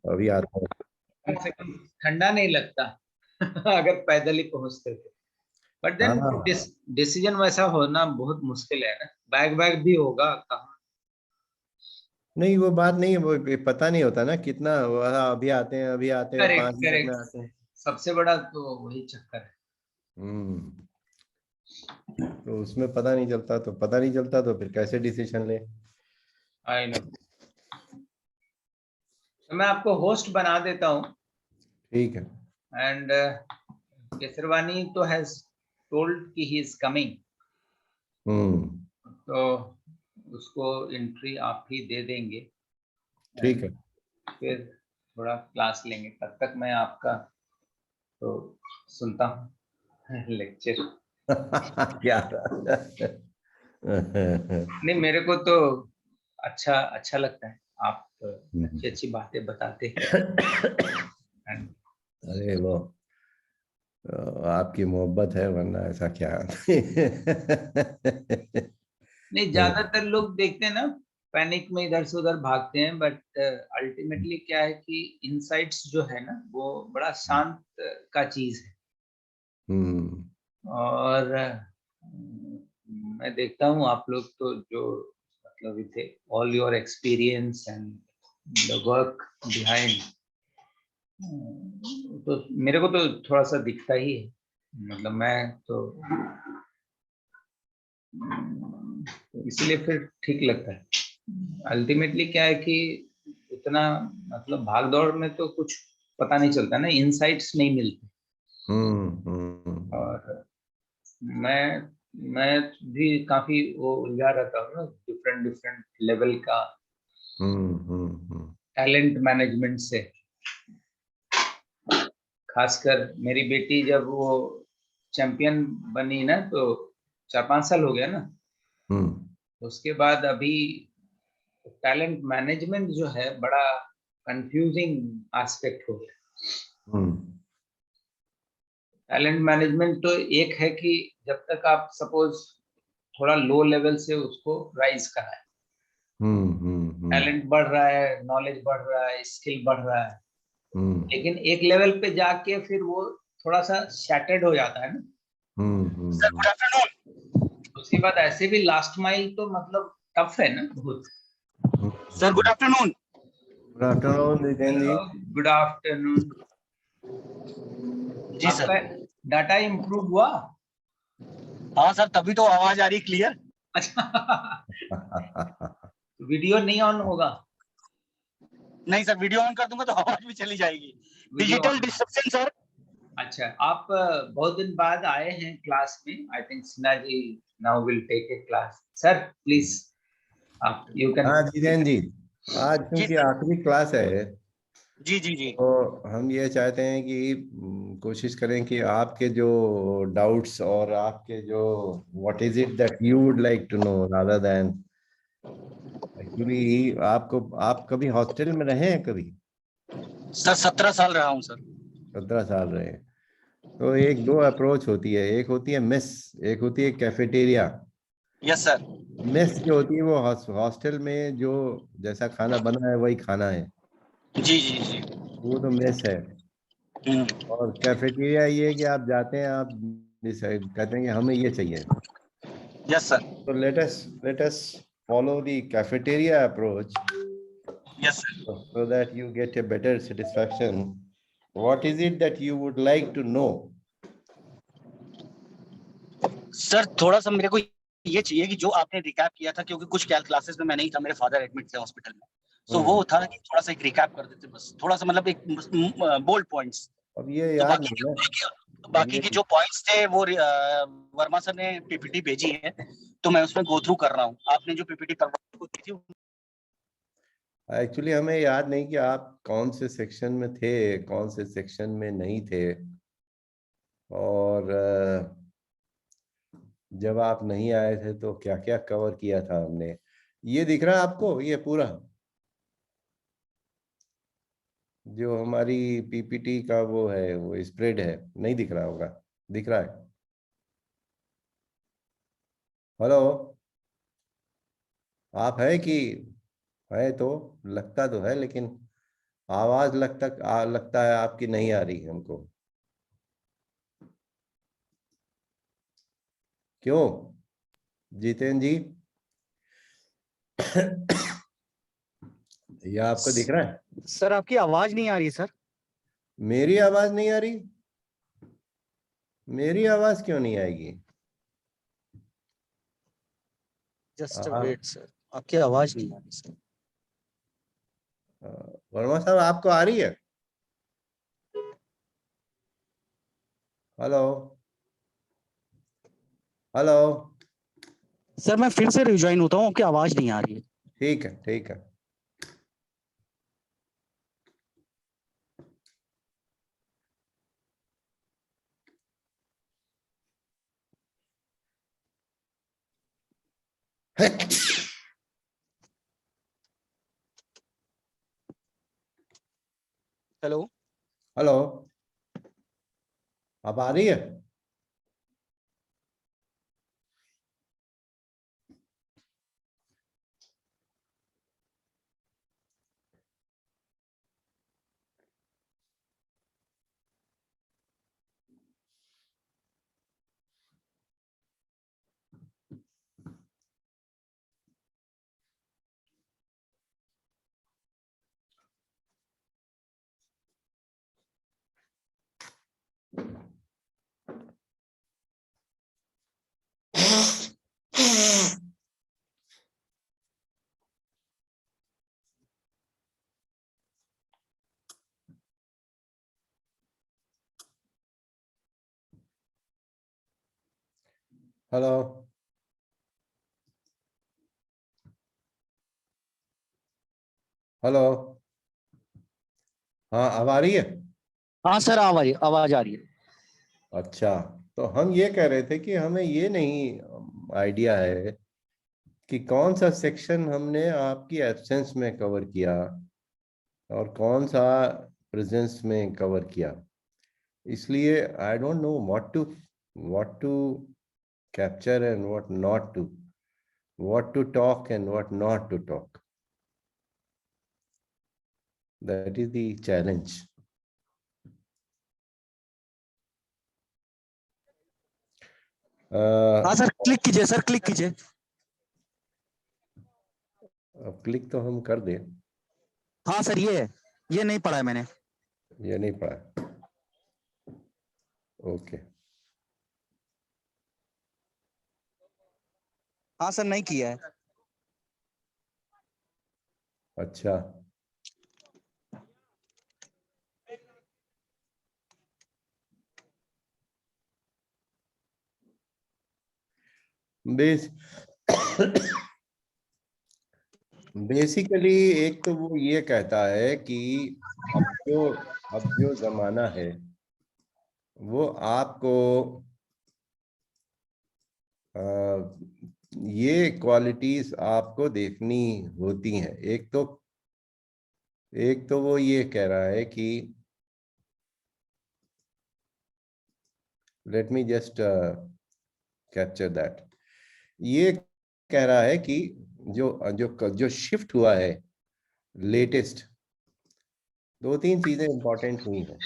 अभी आता हूँ। कम से कम ठंडा नहीं लगता अगर पैदल ही पहुंचते थे। बट देन हाँ, डिसीजन वैसा होना बहुत मुश्किल है ना, बैग बैग भी होगा कहाँ। नहीं वो बात नहीं है, वो पता नहीं होता ना कितना अभी आते हैं करेक्ट 5 मिनट में करेक्ट, आते हैं। सबसे बड़ा तो वही चक्कर है। हम्म। तो उसमें पता नहीं चलता तो फिर कैसे डिसीजन ले। I know. तो मैं आपको होस्ट बना देता हूँ। ठीक है। एंड केसरवानी तो हैज टोल्ड कि ही इज कमिंग, हम्म। तो उसको एंट्री आप ही दे देंगे। ठीक एंड है। फिर थोड़ा क्लास लेंगे, तब तक मैं आपका तो सुनता हूँ लेक्चर। क्या? नहीं, मेरे को तो अच्छा अच्छा लगता है, आप अच्छी अच्छी बातें बताते हैं। अरे वो आपकी मोहब्बत है वरना ऐसा क्या? नहीं, ज्यादातर लोग देखते हैं ना, पैनिक में इधर से उधर भागते हैं, बट अल्टीमेटली क्या है कि इनसाइट्स जो है ना वो बड़ा शांत का चीज है। हम्म। और मैं देखता हूँ आप लोग तो जो मतलब with all your experience and the work behind, तो मेरे को तो थोड़ा सा दिखता ही है। मतलब मैं तो इसलिए फिर ठीक लगता है। अल्टीमेटली क्या है कि इतना मतलब भाग दौड़ में तो कुछ पता नहीं चलता ना, इनसाइट्स नहीं मिलते। हम्म। और मैं भी काफी वो उलझा रहता हूँ ना, डिफरेंट डिफरेंट लेवल का हम्म। टैलेंट मैनेजमेंट से। खासकर मेरी बेटी जब वो चैंपियन बनी ना, तो 4-5 साल हो गया ना, हम्म। उसके बाद अभी टैलेंट मैनेजमेंट जो है बड़ा कंफ्यूजिंग एस्पेक्ट हो गया। हम्म। टैलेंट मैनेजमेंट तो एक है कि जब तक आप सपोज थोड़ा लो लेवल से उसको राइज कराए, हम्म। टैलेंट बढ़ रहा है, नॉलेज बढ़ रहा है, स्किल बढ़ रहा है, हम्म। लेकिन एक लेवल पे जाके फिर वो थोड़ा सा शैटर्ड हो जाता है ना। Sir good afternoon. उसके बाद ऐसे भी लास्ट माइल तो मतलब टफ है ना बहुत। Sir good afternoon. Good afternoon Jitendra ji. Hello, good afternoon. जी आपका सर। डाटा इम्प्रूव हुआ? हाँ सर, तभी तो आवाज आ रही क्लियर। अच्छा वीडियो नहीं ऑन होगा? नहीं सर, वीडियो ऑन कर दूंगा तो आवाज भी चली जाएगी। Video digital on. Disruption sir. अच्छा, आप बहुत दिन बाद आए हैं क्लास में। I think Sinha ji now will take a class. Sir please, आप यू कैन। हाँ जितेंद्र जी, आज जी क्योंकि सर। आखिरी क्लास है जी जी जी। तो हम ये चाहते हैं कि कोशिश करें कि आपके जो डाउट्स और आपके जो what is it that you would like to know rather than actually आप कभी हॉस्टल में रहे हैं कभी? सर 17 साल रहा हूँ सर। 17 साल रहे हैं। तो एक दो अप्रोच होती है, एक होती है मेस, एक होती है कैफेटेरिया। Yes sir. मेस जो होती है वो हॉस्टल में जो जैसा खाना बना है वही खाना है, जी जी जी। वो तो मेस है। और कैफेटेरिया ये है कि आप जाते हैं, आप डिसाइड कहते हैं कि हमें ये चाहिए। Yes sir. तो let us follow the cafeteria approach yes sir. so that you get a better satisfaction. What is it that you would like to know? Sir थोड़ा सा मेरे को ये चाहिए कि जो आपने रिकैप किया था, क्योंकि कुछ क्लासेस में मैं नहीं था, मेरे फादर एडमिट थे हॉस्पिटल में। सो वो था कि थोड़ा सा एक रिकैप कर देते बस, थोड़ा सा मतलब एक बोल्ड पॉइंट्स। अब ये तो याद नहीं ना। अब बाकी ये के जो पॉइंट्स थे वो वर्मा सर ने पीपीटी भेजी है, तो मैं उसमें गो थ्रू कर रहा हूँ। आपने जो पीपीटी करवाई थी। एक्चुअली हमें याद नहीं कि आप कौन से सेक्शन में थे, कौन से सेक्शन में नहीं थे। और जब आप नहीं आए थे तो क्या क्या कवर किया था हमने। ये दिख रहा है आपको ये पूरा जो हमारी पीपीटी का वो है, वो स्प्रेड है, नहीं दिख रहा होगा? दिख रहा है? हेलो, आप है कि है? तो लगता तो है लेकिन आवाज लगता है आपकी नहीं आ रही हमको। क्यों जितेंद्र जी? ये आपको दिख रहा है? सर आपकी आवाज नहीं आ रही सर। मेरी आवाज नहीं आ रही? मेरी आवाज क्यों नहीं आएगी? जस्ट आप वेट सर, आपकी आवाज नहीं आ रही सर। वर्मा साहब आपको आ रही है? Hello hello. सर मैं फिर से रिज्वाइन होता हूँ, आपकी आवाज नहीं आ रही है। ठीक है ठीक है। हेलो। हेलो, अब आ रही है? Hello hello. हाँ अब आ रही है? हाँ सर आवाज आ रही है। अच्छा, तो हम ये कह रहे थे कि हमें ये नहीं आइडिया है कि कौन सा सेक्शन हमने आपकी एब्सेंस में कवर किया और कौन सा प्रेजेंस में कवर किया। इसलिए I don't know what to capture and what not to, what to talk and what not to talk. That is the challenge. हाँ सर क्लिक कीजिए, सर क्लिक कीजिए। अब क्लिक तो हम कर दें। हाँ सर ये नहीं पढ़ा है मैंने। ये नहीं पड़ा? ओके। हाँ सर नहीं किया है। अच्छा, बेस बेसिकली एक तो वो ये कहता है कि अब जो जमाना है वो आपको ये क्वालिटीज आपको देखनी होती हैं। एक तो वो ये कह रहा है कि late me just capture that. ये कह रहा है कि जो जो जो शिफ्ट हुआ है लेटेस्ट, 2-3 चीजें इंपॉर्टेंट हुई हैं।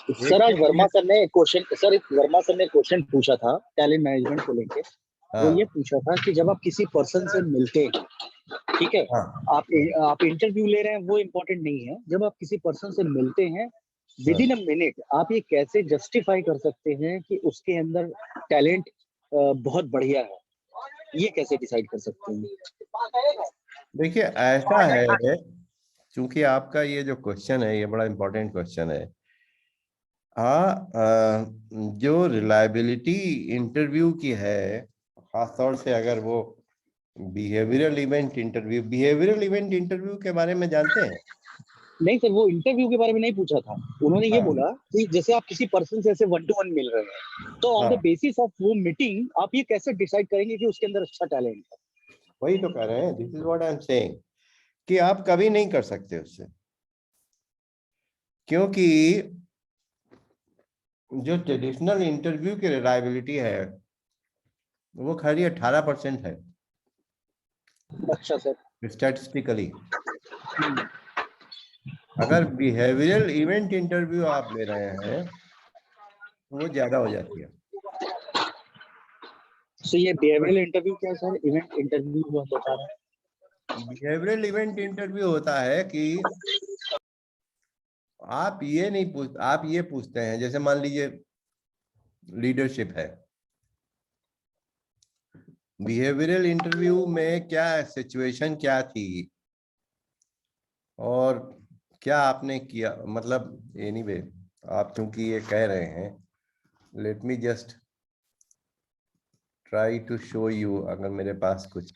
एक सर आज तो वर्मा सर ने क्वेश्चन पूछा था टैलेंट मैनेजमेंट को लेके। वो ये हाँ पूछा था कि जब आप किसी पर्सन से मिलते हैं, ठीक है, हाँ आप इंटरव्यू ले रहे हैं वो इम्पोर्टेंट नहीं है। जब आप किसी पर्सन से मिलते हैं विद इन अ मिनट आप ये कैसे जस्टिफाई कर सकते हैं कि उसके अंदर टैलेंट बहुत बढ़िया है, ये कैसे डिसाइड कर सकते हैं? देखिए ऐसा है, क्योंकि आपका ये जो क्वेश्चन है ये बड़ा इंपॉर्टेंट क्वेश्चन है। जो रिलायबिलिटी इंटरव्यू की है, खासतौर से अगर वो बिहेवियरल इवेंट इंटरव्यू के बारे में जानते हैं? नहीं सर, वो इंटरव्यू के बारे में नहीं पूछा था। उन्होंने ये हाँ बोला कि जैसे आप किसी पर्सन से ऐसे 1-to-1 मिल रहे हैं तो ऑन द हाँ, बेसिस ऑफ वो मीटिंग आप ये कैसे डिसाइड करेंगे कि उसके अंदर अच्छा टैलेंट है? वही तो कह रहे हैं, this is what I am saying, कि आप कभी नहीं कर सकते उससे, क्योंकि जो ट्रेडिशनल इंटरव्यू की रिलायबिलिटी है वो खाली 18% है अच्छा सर। स्टैटिस्टिकली। अगर बिहेवियरल इवेंट इंटरव्यू आप ले रहे हैं तो वो ज्यादा हो जाती है। सो ये बिहेवियरल इंटरव्यू क्या है सर? इवेंट इंटरव्यू जो हम बता रहे हैं। बिहेवियरल इवेंट इंटरव्यू होता है कि आप ये नहीं पूछ आप ये पूछते हैं, जैसे मान लीजिए लीडरशिप है, बिहेवियरल इंटरव्यू में क्या सिचुएशन क्या थी और क्या आपने किया, मतलब एनीवे आप क्योंकि ये कह रहे हैं, let me just try to show you. अगर मेरे पास कुछ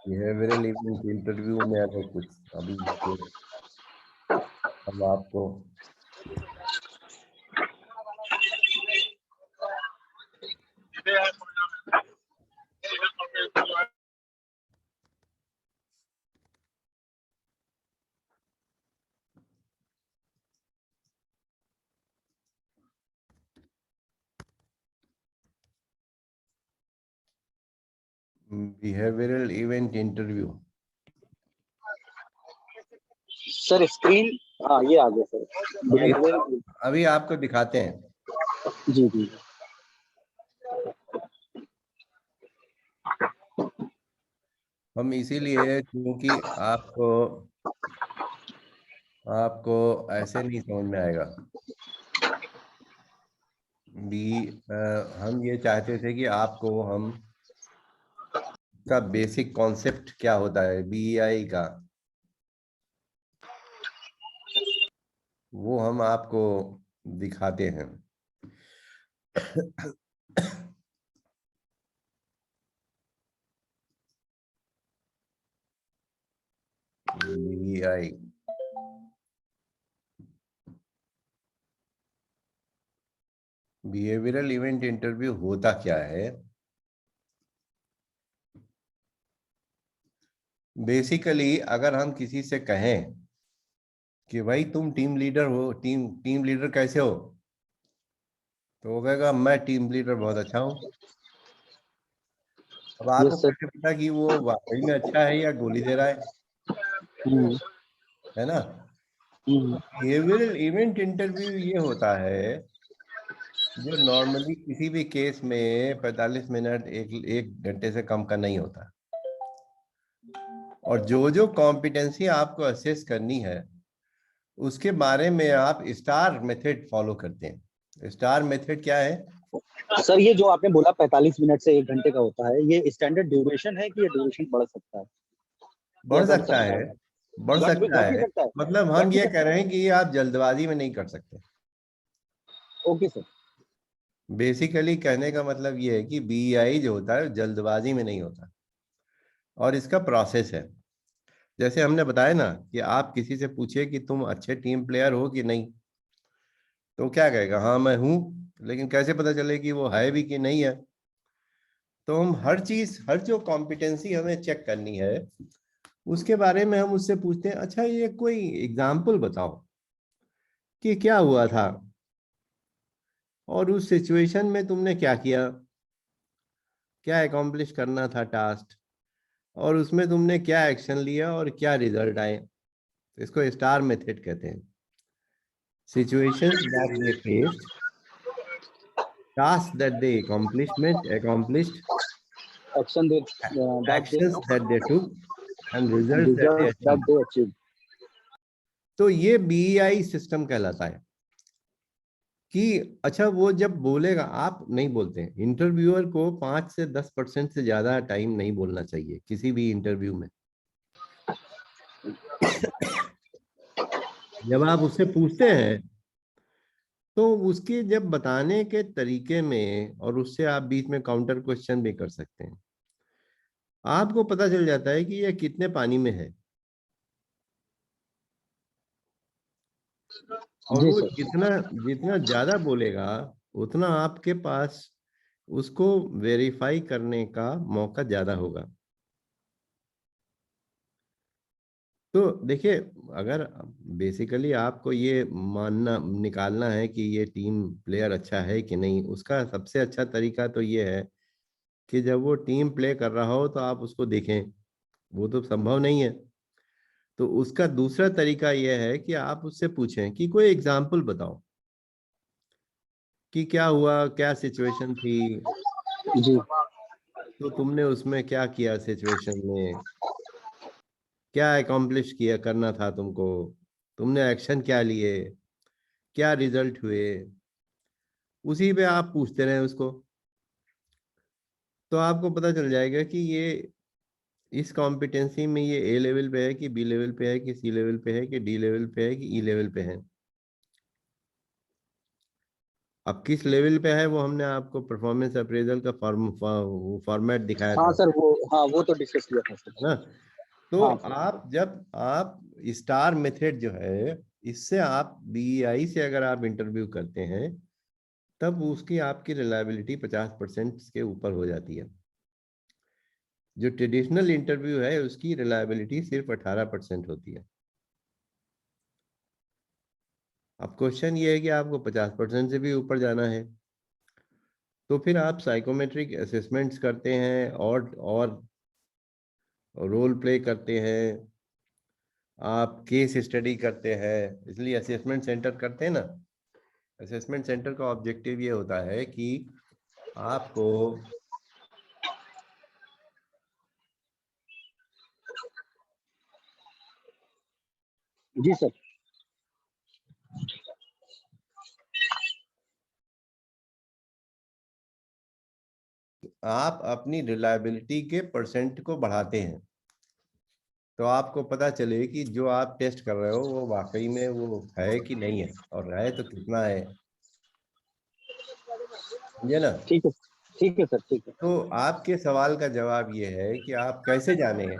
बिहेवियरल इवेंट इंटरव्यू में अगर कुछ अभी तो अब आपको behavioural event interview sir screen, हाँ ये आ गया सर बिहेवियरल। अभी आपको दिखाते हैं। जी जी। हम इसीलिए क्योंकि आपको ऐसे नहीं समझ में आएगा भी। हम ये चाहते थे कि आपको हम का बेसिक कॉन्सेप्ट क्या होता है बीईआई का, वो हम आपको दिखाते हैं। बीईआई बिहेवियरल इवेंट इंटरव्यू होता क्या है? बेसिकली अगर हम किसी से कहें कि भाई तुम टीम लीडर हो, टीम लीडर कैसे हो, तो वो कहेगा मैं टीम लीडर बहुत अच्छा हूँ। अब आपको यस सर। कैसे पता कि वो वाकई में अच्छा है या गोली दे रहा है ना? बिहेवियरल इवेंट इंटरव्यू ये होता है जो नॉर्मली किसी भी केस में 45 मिनट एक घंटे से कम का नहीं होता। और जो जो कॉम्पिटेंसी आपको असेस करनी है उसके बारे में आप स्टार मेथड फॉलो करते हैं। स्टार मेथड क्या है? सर ये जो आपने बोला 45 मिनट से 1 घंटे का होता है, ये स्टैंडर्ड ड्यूरेशन है कि ये ड्यूरेशन बढ़ सकता है या बढ़ घट सकता सकता है, है? बढ़ सकता घट भी है। सकता है। मतलब घट हम भी ये कह सकता रहे है। हैं कि ये आप जल्दबाजी में नहीं कर सकते। Okay sir. बेसिकली कहने का मतलब ये है कि बीईआई जो होता है जल्दबाजी में नहीं होता और इसका प्रोसेस है। जैसे हमने बताया ना कि आप किसी से पूछिए कि तुम अच्छे टीम प्लेयर हो कि नहीं, तो क्या कहेगा? हाँ मैं हूँ। लेकिन कैसे पता चले कि वो है भी कि नहीं है? तो हम हर चीज, हर जो कॉम्पिटेंसी हमें चेक करनी है उसके बारे में हम उससे पूछते हैं, अच्छा ये कोई एग्जाम्पल बताओ कि क्या हुआ था और उस सिचुएशन में तुमने क्या किया, क्या अकॉम्प्लिश करना था टास्क, और उसमें तुमने क्या एक्शन लिया और क्या रिजल्ट आए। इसको स्टार मेथड कहते हैं। Situations that they faced, tasks that they accomplished, action they that they actions that they took, and and results that they results that achieved। They achieve. तो ये बीईआई सिस्टम कहलाता है कि अच्छा वो जब बोलेगा, आप नहीं बोलते हैं। इंटरव्यूअर को 5 से 10% से ज्यादा टाइम नहीं बोलना चाहिए किसी भी इंटरव्यू में। जब आप उससे पूछते हैं तो उसके जब बताने के तरीके में और उससे आप बीच में काउंटर क्वेश्चन भी कर सकते हैं। आपको पता चल जाता है कि यह कितने पानी में है और जी वो सर। जितना जितना ज्यादा बोलेगा उतना आपके पास उसको वेरीफाई करने का मौका ज्यादा होगा। तो देखिए, अगर बेसिकली आपको ये मानना निकालना है कि ये टीम प्लेयर अच्छा है कि नहीं, उसका सबसे अच्छा तरीका तो ये है कि जब वो टीम प्ले कर रहा हो तो आप उसको देखें। वो तो संभव नहीं है, तो उसका दूसरा तरीका यह है कि आप उससे पूछें कि कोई एग्जाम्पल बताओ कि क्या हुआ, क्या सिचुएशन थी, जी तो तुमने उसमें क्या किया, सिचुएशन में क्या अकॉम्प्लिश किया, करना था तुमको, तुमने एक्शन क्या लिए, क्या रिजल्ट हुए, उसी पे आप पूछते रहे उसको। तो आपको पता चल जाएगा कि ये इस कॉम्पिटेंसी में ये ए लेवल पे है कि बी लेवल पे है कि सी लेवल पे है कि डी लेवल पे है कि ई लेवल पे है। अब किस लेवल पे है वो हमने आपको परफॉर्मेंस अप्रेजल का फॉर्मेट दिखाया हाँ था, सर, वो हाँ वो तो डिस्कस किया था सर। है ना। तो हाँ सर। आप जब आप स्टार मेथड जो है, इससे आप बीईआई से अगर आप इंटरव्यू करते हैं तब उसकी आपकी रिलायबिलिटी 50% के ऊपर हो जाती है। जो ट्रेडिशनल इंटरव्यू है उसकी रिलायबिलिटी सिर्फ 18% होती है। अब क्वेश्चन ये है कि आपको 50% से भी ऊपर जाना है, तो फिर आप साइकोमेट्रिक असेसमेंट्स करते हैं और रोल प्ले करते हैं, आप केस स्टडी करते हैं, इसलिए असेसमेंट सेंटर करते हैं ना। असेसमेंट सेंटर का ऑब्जेक्टिव ये होता है कि आपको जी सर। आप अपनी रिलायबिलिटी के परसेंट को बढ़ाते हैं, तो आपको पता चले कि जो आप टेस्ट कर रहे हो वो वाकई में वो है कि नहीं है, और है तो कितना है, समझे ना। ठीक है सर, ठीक है। तो आपके सवाल का जवाब ये है कि आप कैसे जाने हैं।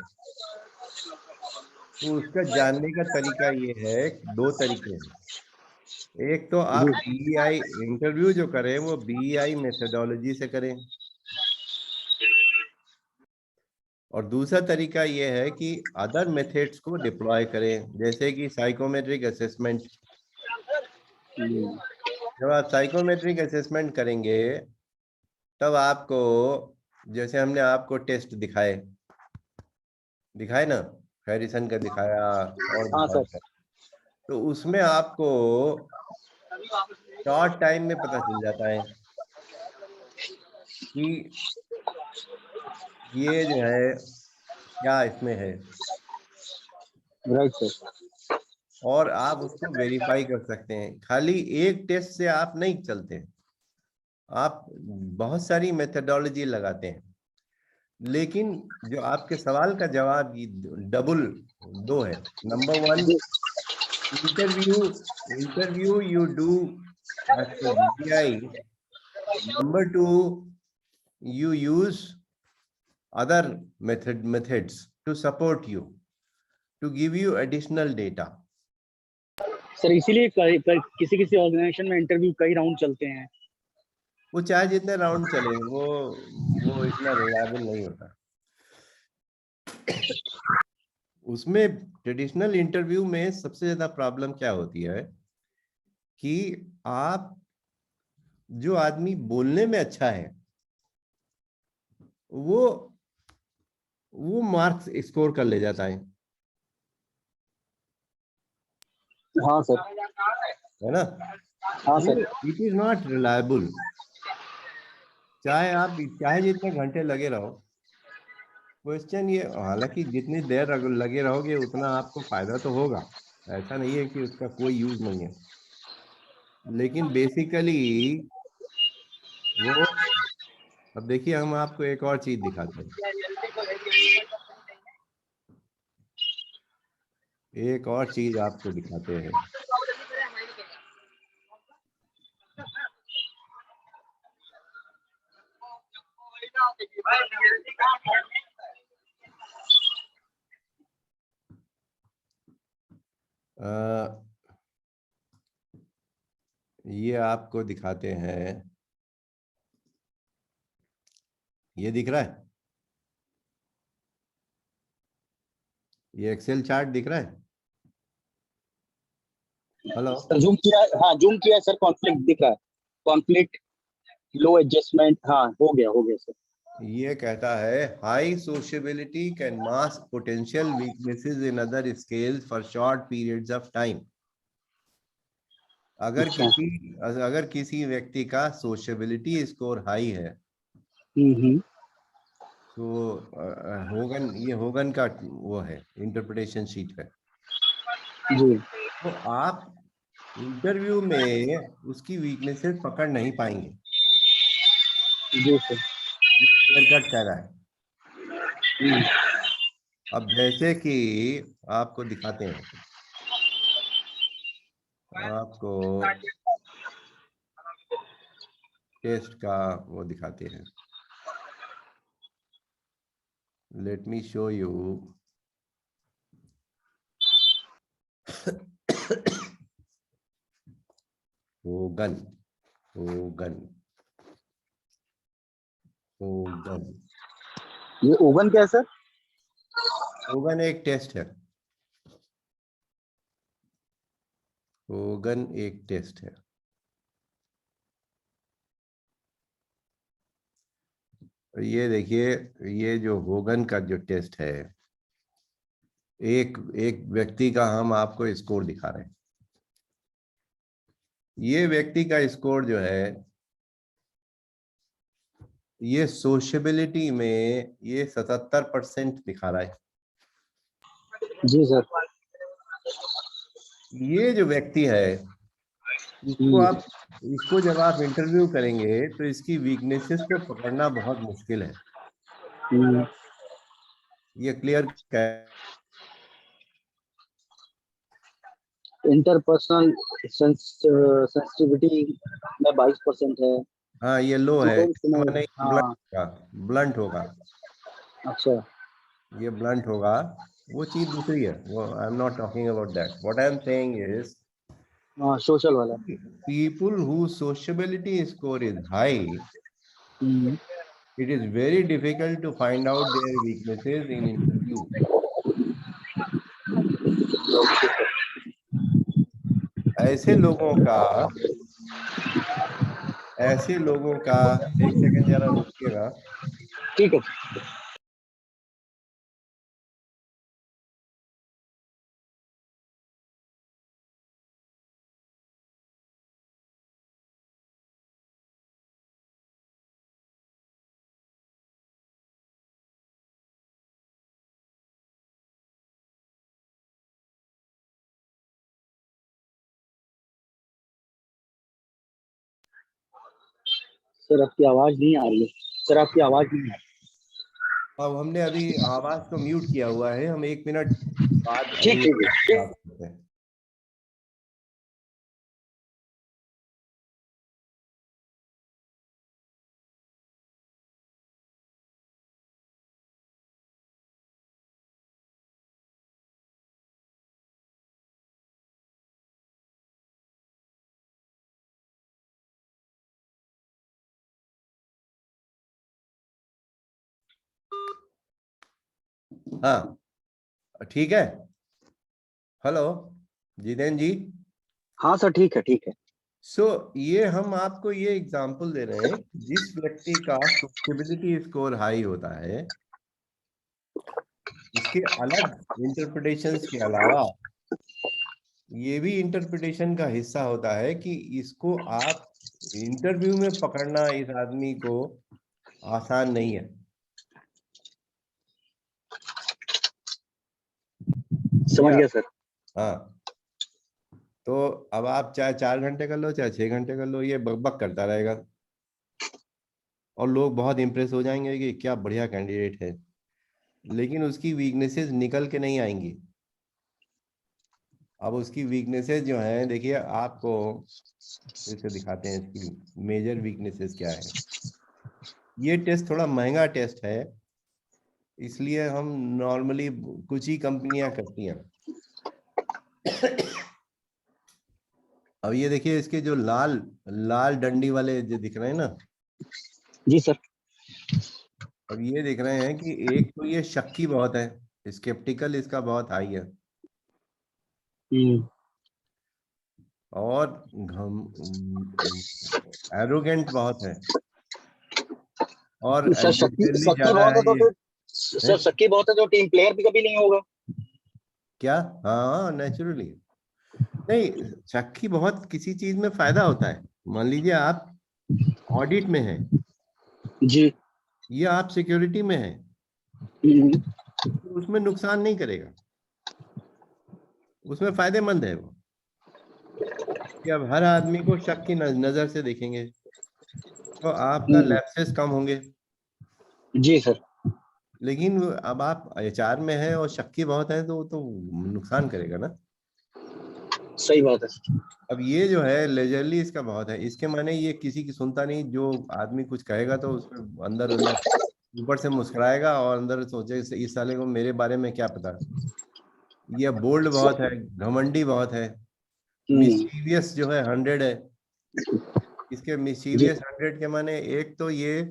तो उसका जानने का तरीका ये है, दो तरीके हैं। एक तो आप जी बीईआई इंटरव्यू जो करें वो बीईआई मेथोडोलॉजी से करें, और दूसरा तरीका ये है कि अदर मेथड्स को डिप्लॉय करें, जैसे कि साइकोमेट्रिक असेसमेंट। जब आप साइकोमेट्रिक असेसमेंट करेंगे तब आपको, जैसे हमने आपको टेस्ट दिखाए ना, हैरिसन का दिखाया और हाँ दिखाया सर। था, तो उसमें आपको शॉर्ट टाइम में पता चल जाता है कि ये जो है क्या इसमें है, राइट सर। और आप उसको वेरीफाई कर सकते हैं। खाली एक टेस्ट से आप नहीं चलते, आप बहुत सारी मेथडोलॉजी लगाते हैं। लेकिन जो आपके सवाल का जवाब डबल दो है। Number one, interview interview you do as per BI. Number two, you use other methods to support you, to give you additional data. Sir इसीलिए किसी किसी ऑर्गेनाइजेशन में इंटरव्यू कई राउंड चलते हैं। वो चाहे जितने राउंड चले वो इतना रिलायबल नहीं होता। उसमें ट्रेडिशनल इंटरव्यू में सबसे ज्यादा प्रॉब्लम क्या होती है कि आप, जो आदमी बोलने में अच्छा है वो मार्क्स स्कोर कर ले जाता है हाँ सर। है ना। हाँ sir. It is not reliable. चाहे जितने घंटे लगे रहो, क्वेश्चन ये, हालांकि जितनी देर लगे रहोगे उतना आपको फायदा तो होगा, ऐसा नहीं है कि उसका कोई यूज नहीं है, लेकिन बेसिकली वो, अब देखिए हम आपको एक और चीज दिखाते हैं, एक और चीज आपको दिखाते हैं। ये आपको दिखाते हैं, ये दिख रहा है, ये एक्सेल चार्ट दिख रहा है। हेलो, सर जूम किया, हाँ जूम किया सर, कॉन्फ्लिक्ट दिख रहा है, कॉन्फ्लिक्ट लो एडजस्टमेंट, हाँ हो गया सर। ये कहता है high सोशेबिलिटी can mask potential weaknesses in other scales for short periods of time. अगर किसी व्यक्ति का सोशेबिलिटी स्कोर हाई है, तो ये होगन का वो है, इंटरप्रिटेशन शीट है। जी तो आप इंटरव्यू में उसकी वीकनेसेस पकड़ नहीं पाएंगे, जी सर। ये क्लियर कट कह रहा है। अब जैसे कि आपको दिखाते हैं, आपको टेस्ट का वो दिखाते हैं। Let me show you. Hogan Hogan Hogan ये ओवन क्या है सर? होगन एक टेस्ट है। होगन एक टेस्ट है। ये देखिए, ये जो होगन का जो टेस्ट है, एक एक व्यक्ति का हम आपको स्कोर दिखा रहे हैं। ये व्यक्ति का स्कोर जो है, ये सोशेबिलिटी में ये 77% दिखा रहा है। जी सर। ये जो व्यक्ति है, इसको जब आप इंटरव्यू करेंगे तो इसकी वीकनेसेस को पकड़ना बहुत मुश्किल है। ये क्लियर इंटरपर्सनल सेंसिटिविटी में 22% है। हाँ, ये लो है, माने हाँ ब्लंट होगा। अच्छा। ये ब्लंट होगा, वो चीज दूसरी है। वो I am not talking about that. What I am saying is हाँ सोशल वाला। people whose sociability score is high, hmm, it is very difficult to find out their weaknesses in interview. ऐसे लोगों का एक सेकंड जरा रुकिएगा। ठीक है। Sir आपकी आवाज नहीं आ रही है। सर आपकी आवाज नहीं आ रही। अब हमने अभी आवाज को म्यूट किया हुआ है, हम 1 मिनट बाद ठीक अभी ठीक है। बात करते हैं। हाँ ठीक है। हेलो जितेंद्र जी। हाँ सर ठीक है ठीक है। ये हम आपको ये एग्जांपल दे रहे हैं, जिस व्यक्ति का सोशेबिलिटी स्कोर हाई होता है, इसके अलग इंटरप्रिटेशंस के अलावा ये भी इंटरप्रिटेशन का हिस्सा होता है कि इसको आप इंटरव्यू में पकड़ना इस आदमी को आसान नहीं है। समझ गया सर। हाँ, तो अब आप चाहे 4 घंटे कर लो चाहे 6 घंटे कर लो, ये बकबक करता रहेगा और लोग बहुत इंप्रेस हो जाएंगे कि क्या बढ़िया कैंडिडेट है, लेकिन उसकी वीकनेसेस निकल के नहीं आएंगी। अब उसकी वीकनेसेस जो हैं, देखिए आपको फिर से दिखाते हैं इसकी मेजर वीकनेसेस क्या है। ये टेस्ट थोड़ा महंगा टेस्ट है, इसलिए हम नॉर्मली कुछ ही कंपनियां करती हैं। अब ये देखिए, इसके जो लाल लाल डंडी वाले जो दिख रहे हैं ना, जी सर। अब ये दिख रहे हैं कि एक तो ये शक्की बहुत है, स्केप्टिकल इसका बहुत हाई है, और एरोगेंट बहुत है। और सर शक्ति जल्दी शक्ति ज्यादा बहुत है है तो ये। सर शक्ति बहुत है तो टीम प्लेयर भी कभी नहीं होगा। क्या? हाँ, नेचुरली। नहीं, शक्ति बहुत किसी चीज में फायदा होता है। मान लीजिए आप ऑडिट में हैं, जी। ये आप सिक्योरिटी में हैं, हम्म, तो उसमें नुकसान नहीं करेगा, उसमें फायदेमंद है वो। कि अब हर आदमी को शक की नजर से देखेंगे तो आपका लैप्सेस कम होंगे। जी सर। लेकिन अब आप एचआर में हैं और शक्की बहुत है तो नुकसान करेगा ना। सही बात है। अब ये जो है लेजरली इसका बहुत है, इसके माने ये किसी की सुनता नहीं। जो आदमी कुछ कहेगा तो उसमें अंदर अंदर ऊपर से मुस्कुराएगा और अंदर सोचे इस साले को मेरे बारे में क्या पता। ये बोल्ड बहुत है, घमंडी बहुत है, हम्म, मिस्चीवियस जो है 100 है। इसके जी। मिस्चीवियस 100 के माने एक तो ये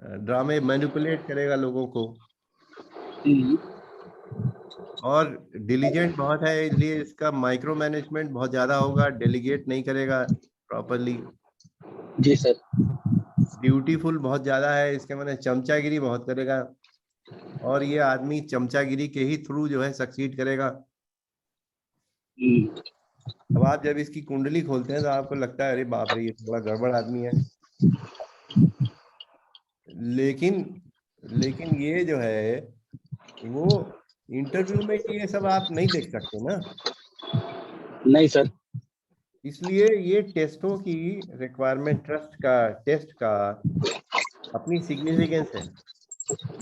ड्रामे मैनिपुलेट करेगा लोगों को, हम्म, और डिलीजेंट बहुत है, इसलिए इसका माइक्रो मैनेजमेंट बहुत ज्यादा होगा, डेलीगेट नहीं करेगा प्रॉपरली। जी सर। ड्यूटीफुल बहुत ज्यादा है, इसके माने चमचागिरी बहुत करेगा, और ये आदमी चमचागिरी के ही थ्रू जो है सक्सीड करेगा। हम्म, अब आप जब इसकी कुंडली खोलते हैं तो आपको लगता है अरे बाप रे, ये तो बड़ा गड़बड़ आदमी है। लेकिन लेकिन ये जो है वो इंटरव्यू में ये सब आप नहीं देख सकते ना। नहीं सर। इसलिए ये टेस्टों की रिक्वायरमेंट, ट्रस्ट का टेस्ट का अपनी सिग्निफिकेंस है,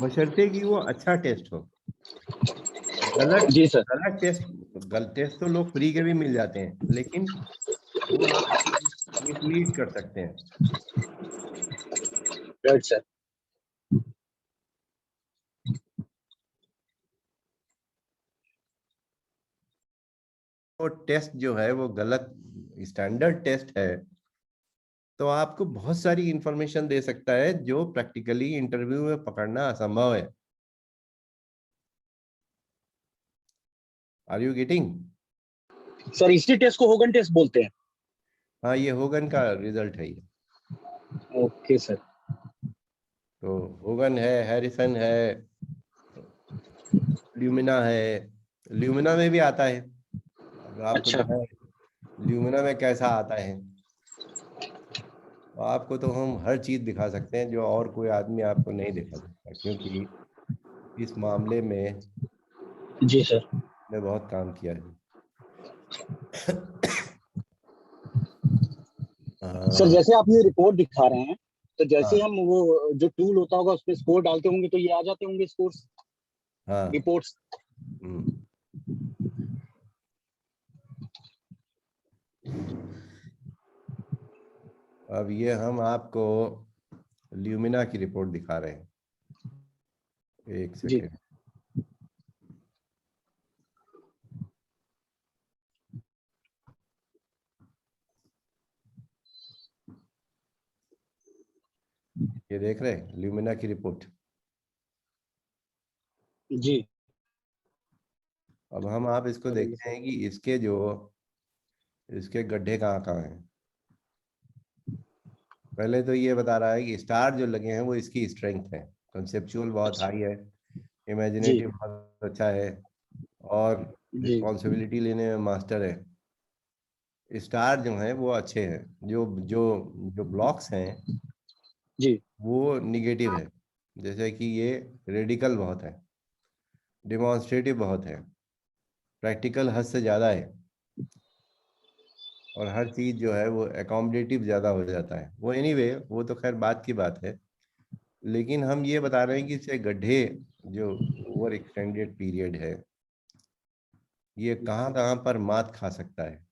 बशर्ते कि वो अच्छा टेस्ट हो। गलत जी सर। गलत टेस्ट तो लोग फ्री के भी मिल जाते हैं, लेकिन वो आपको मिसलीड कर सकते हैं। Right sir. वो टेस्ट जो है वो गलत स्टैंडर्ड टेस्ट है तो आपको बहुत सारी इंफॉर्मेशन दे सकता है जो प्रैक्टिकली इंटरव्यू में पकड़ना असंभव है। Are you getting? सर इसी टेस्ट को होगन टेस्ट बोलते हैं। हाँ, ये होगन का रिजल्ट है ये। Okay sir. तो होगन है, हैरिसन है, ल्यूमिना है। ल्यूमिना में भी आता है। अब आपको अच्छा। दिखाएं ल्यूमिना में कैसा आता है। तो आपको तो हम हर चीज दिखा सकते हैं जो और कोई आदमी आपको नहीं दिखा सकता, क्योंकि इस मामले में जी सर। मैं बहुत काम किया है। सर जैसे आप ये रिपोर्ट दिखा रहे हैं तो जैसे हाँ हम वो जो टूल होता होगा उसमें स्कोर डालते होंगे तो ये आ जाते होंगे स्कोर्स, हाँ। रिपोर्ट्स। हम्म। अब ये हम आपको ल्यूमिना की रिपोर्ट दिखा रहे हैं, एक जी। सेकेंड। ये देख रहे हैं ल्यूमिना की रिपोर्ट। जी। अब हम आप इसको देखते हैं कि इसके गड्ढे कहाँ कहाँ हैं। पहले तो ये बता रहा है कि स्टार जो लगे हैं वो इसकी स्ट्रेंथ है, कंसेप्चुअल बहुत हाई है, जी। इमेजिनेटिव बहुत अच्छा है, और जी। रिस्पॉन्सिबिलिटी लेने में मास्टर है। स्टार जो हैं वो अच्छे हैं, जो जो जो ब्लॉक्स हैं जी। वो निगेटिव है। जैसे कि ये रेडिकल बहुत है, डिमॉन्स्ट्रेटिव बहुत है, प्रैक्टिकल हद से ज़्यादा है, और हर चीज़ जो है वो एकोमोडेटिव ज़्यादा हो जाता है। वो एनीवे वो तो खैर बात की बात है। लेकिन हम ये बता रहे हैं कि इसे गड्ढे जो ओवर एक्सटेंडेड पीरियड है ये कहाँ कहाँ पर मात खा सकता है।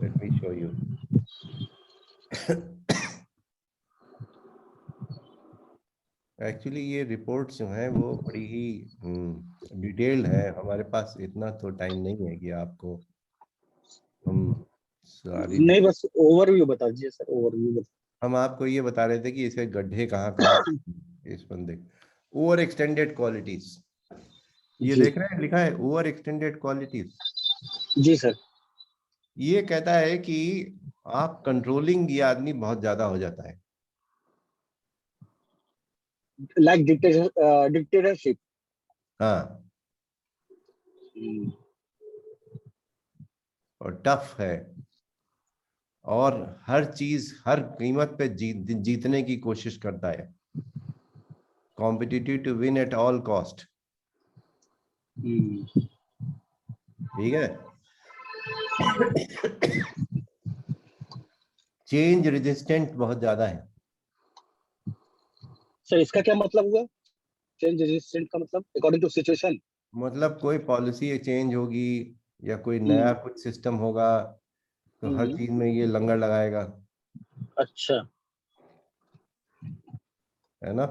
Let me show you. Actually ये रिपोर्ट्स जो हैं वो बड़ी ही डिटेल्ड है, हमारे पास इतना तो टाइम नहीं है कि आपको हम सारी नहीं बस ओवरव्यू बता दीजिए सर, ओवरव्यू बता। हम आपको ये बता रहे थे कि इसके गड्ढे कहाँ कहाँ इस बंदे ओवर एक्सटेंडेड क्वालिटीज। ये जी। देख रहे हैं, लिखा है ओवर एक्सटेंडेड क्वालिटीज। जी सर। ये कहता है कि आप कंट्रोलिंग, ये आदमी बहुत ज्यादा हो जाता है। Like dictatorship. हाँ, और टफ है, और हर चीज हर कीमत पे जीतने की कोशिश करता है। Competitive to win at all cost. ठीक है। चेंज रेजिस्टेंट बहुत ज्यादा है। सर इसका क्या मतलब हुआ? चेंज रेजिस्टेंट का मतलब अकॉर्डिंग टू सिचुएशन। मतलब कोई पॉलिसी चेंज होगी या कोई नया हम्म। कुछ सिस्टम होगा, तो हर हम्म। चीज में ये लंगर लगाएगा, अच्छा, है ना।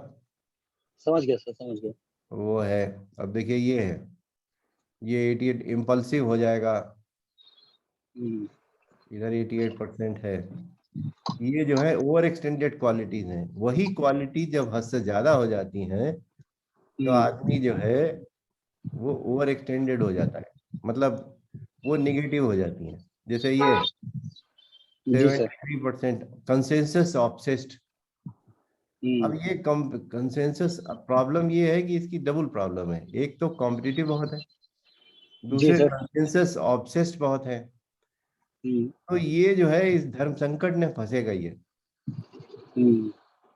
समझ गया सर, समझ गया। वो है। अब देखिए ये है, ये 88 इम्पल्सिव हो जाएगा, हम्म। इधर 88% है। ये जो है ओवर एक्सटेंडेड क्वालिटीज हैं। वही क्वालिटी जब हद से ज्यादा हो जाती हैं तो हम्म। आदमी जो है वो ओवर एक्सटेंडेड हो जाता है, मतलब वो निगेटिव हो जाती है। जैसे ये जी सर। 73% consensus obsessed. अब हम्म। ये कंसेंसस, प्रॉब्लम ये है कि इसकी डबल प्रॉब्लम है। एक तो कॉम्पिटिटिव बहुत है, जी दूसरे सर। कंसेंसस ऑब्सेस्ड बहुत है। हम्म। तो ये जो है इस धर्म संकट में फंसेगा ये, हम्म।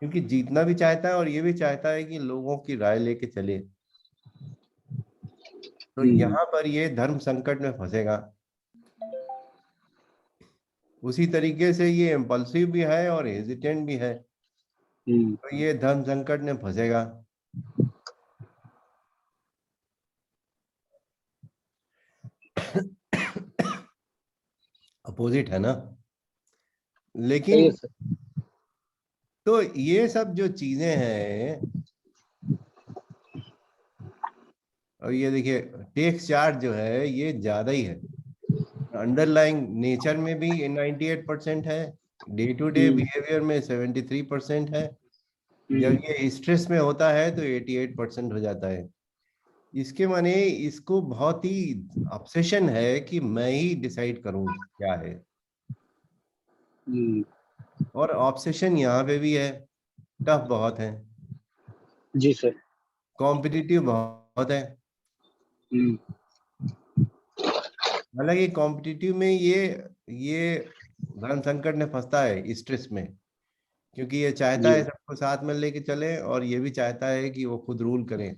क्योंकि जीतना भी चाहता है और ये भी चाहता है कि लोगों की राय लेके चले। तो हम्म। यहाँ पर ये धर्म संकट में फंसेगा। उसी तरीके से ये इम्पल्सिव भी है और हेजिटेंट भी है, हम्म। तो ये धर्म संकट में फंसेगा। अपोजिट है ना। सही है लेकिन सर। तो ये सब जो चीजें हैं, और ये देखिए टेक्स्ट चार्ट जो है ये ज्यादा ही है। अंडरलाइंग नेचर में भी 98% है, day to day hmm. Behaviour में 73% है, जब हम्म। ये स्ट्रेस में होता है तो 88% हो जाता है। इसके माने इसको बहुत ही ऑब्सेशन है कि मैं ही डिसाइड करूं क्या है। हम्म। और ऑब्सेशन यहाँ पे भी है, टफ बहुत है, जी सर। कॉम्पिटिटिव बहुत है। हम्म। हालांकि कॉम्पिटिटिव में ये धर्म संकट में फंसता है स्ट्रेस में, क्योंकि ये चाहता जी। है सबको साथ में लेके चले और ये भी चाहता है कि वो खुद रूल करें।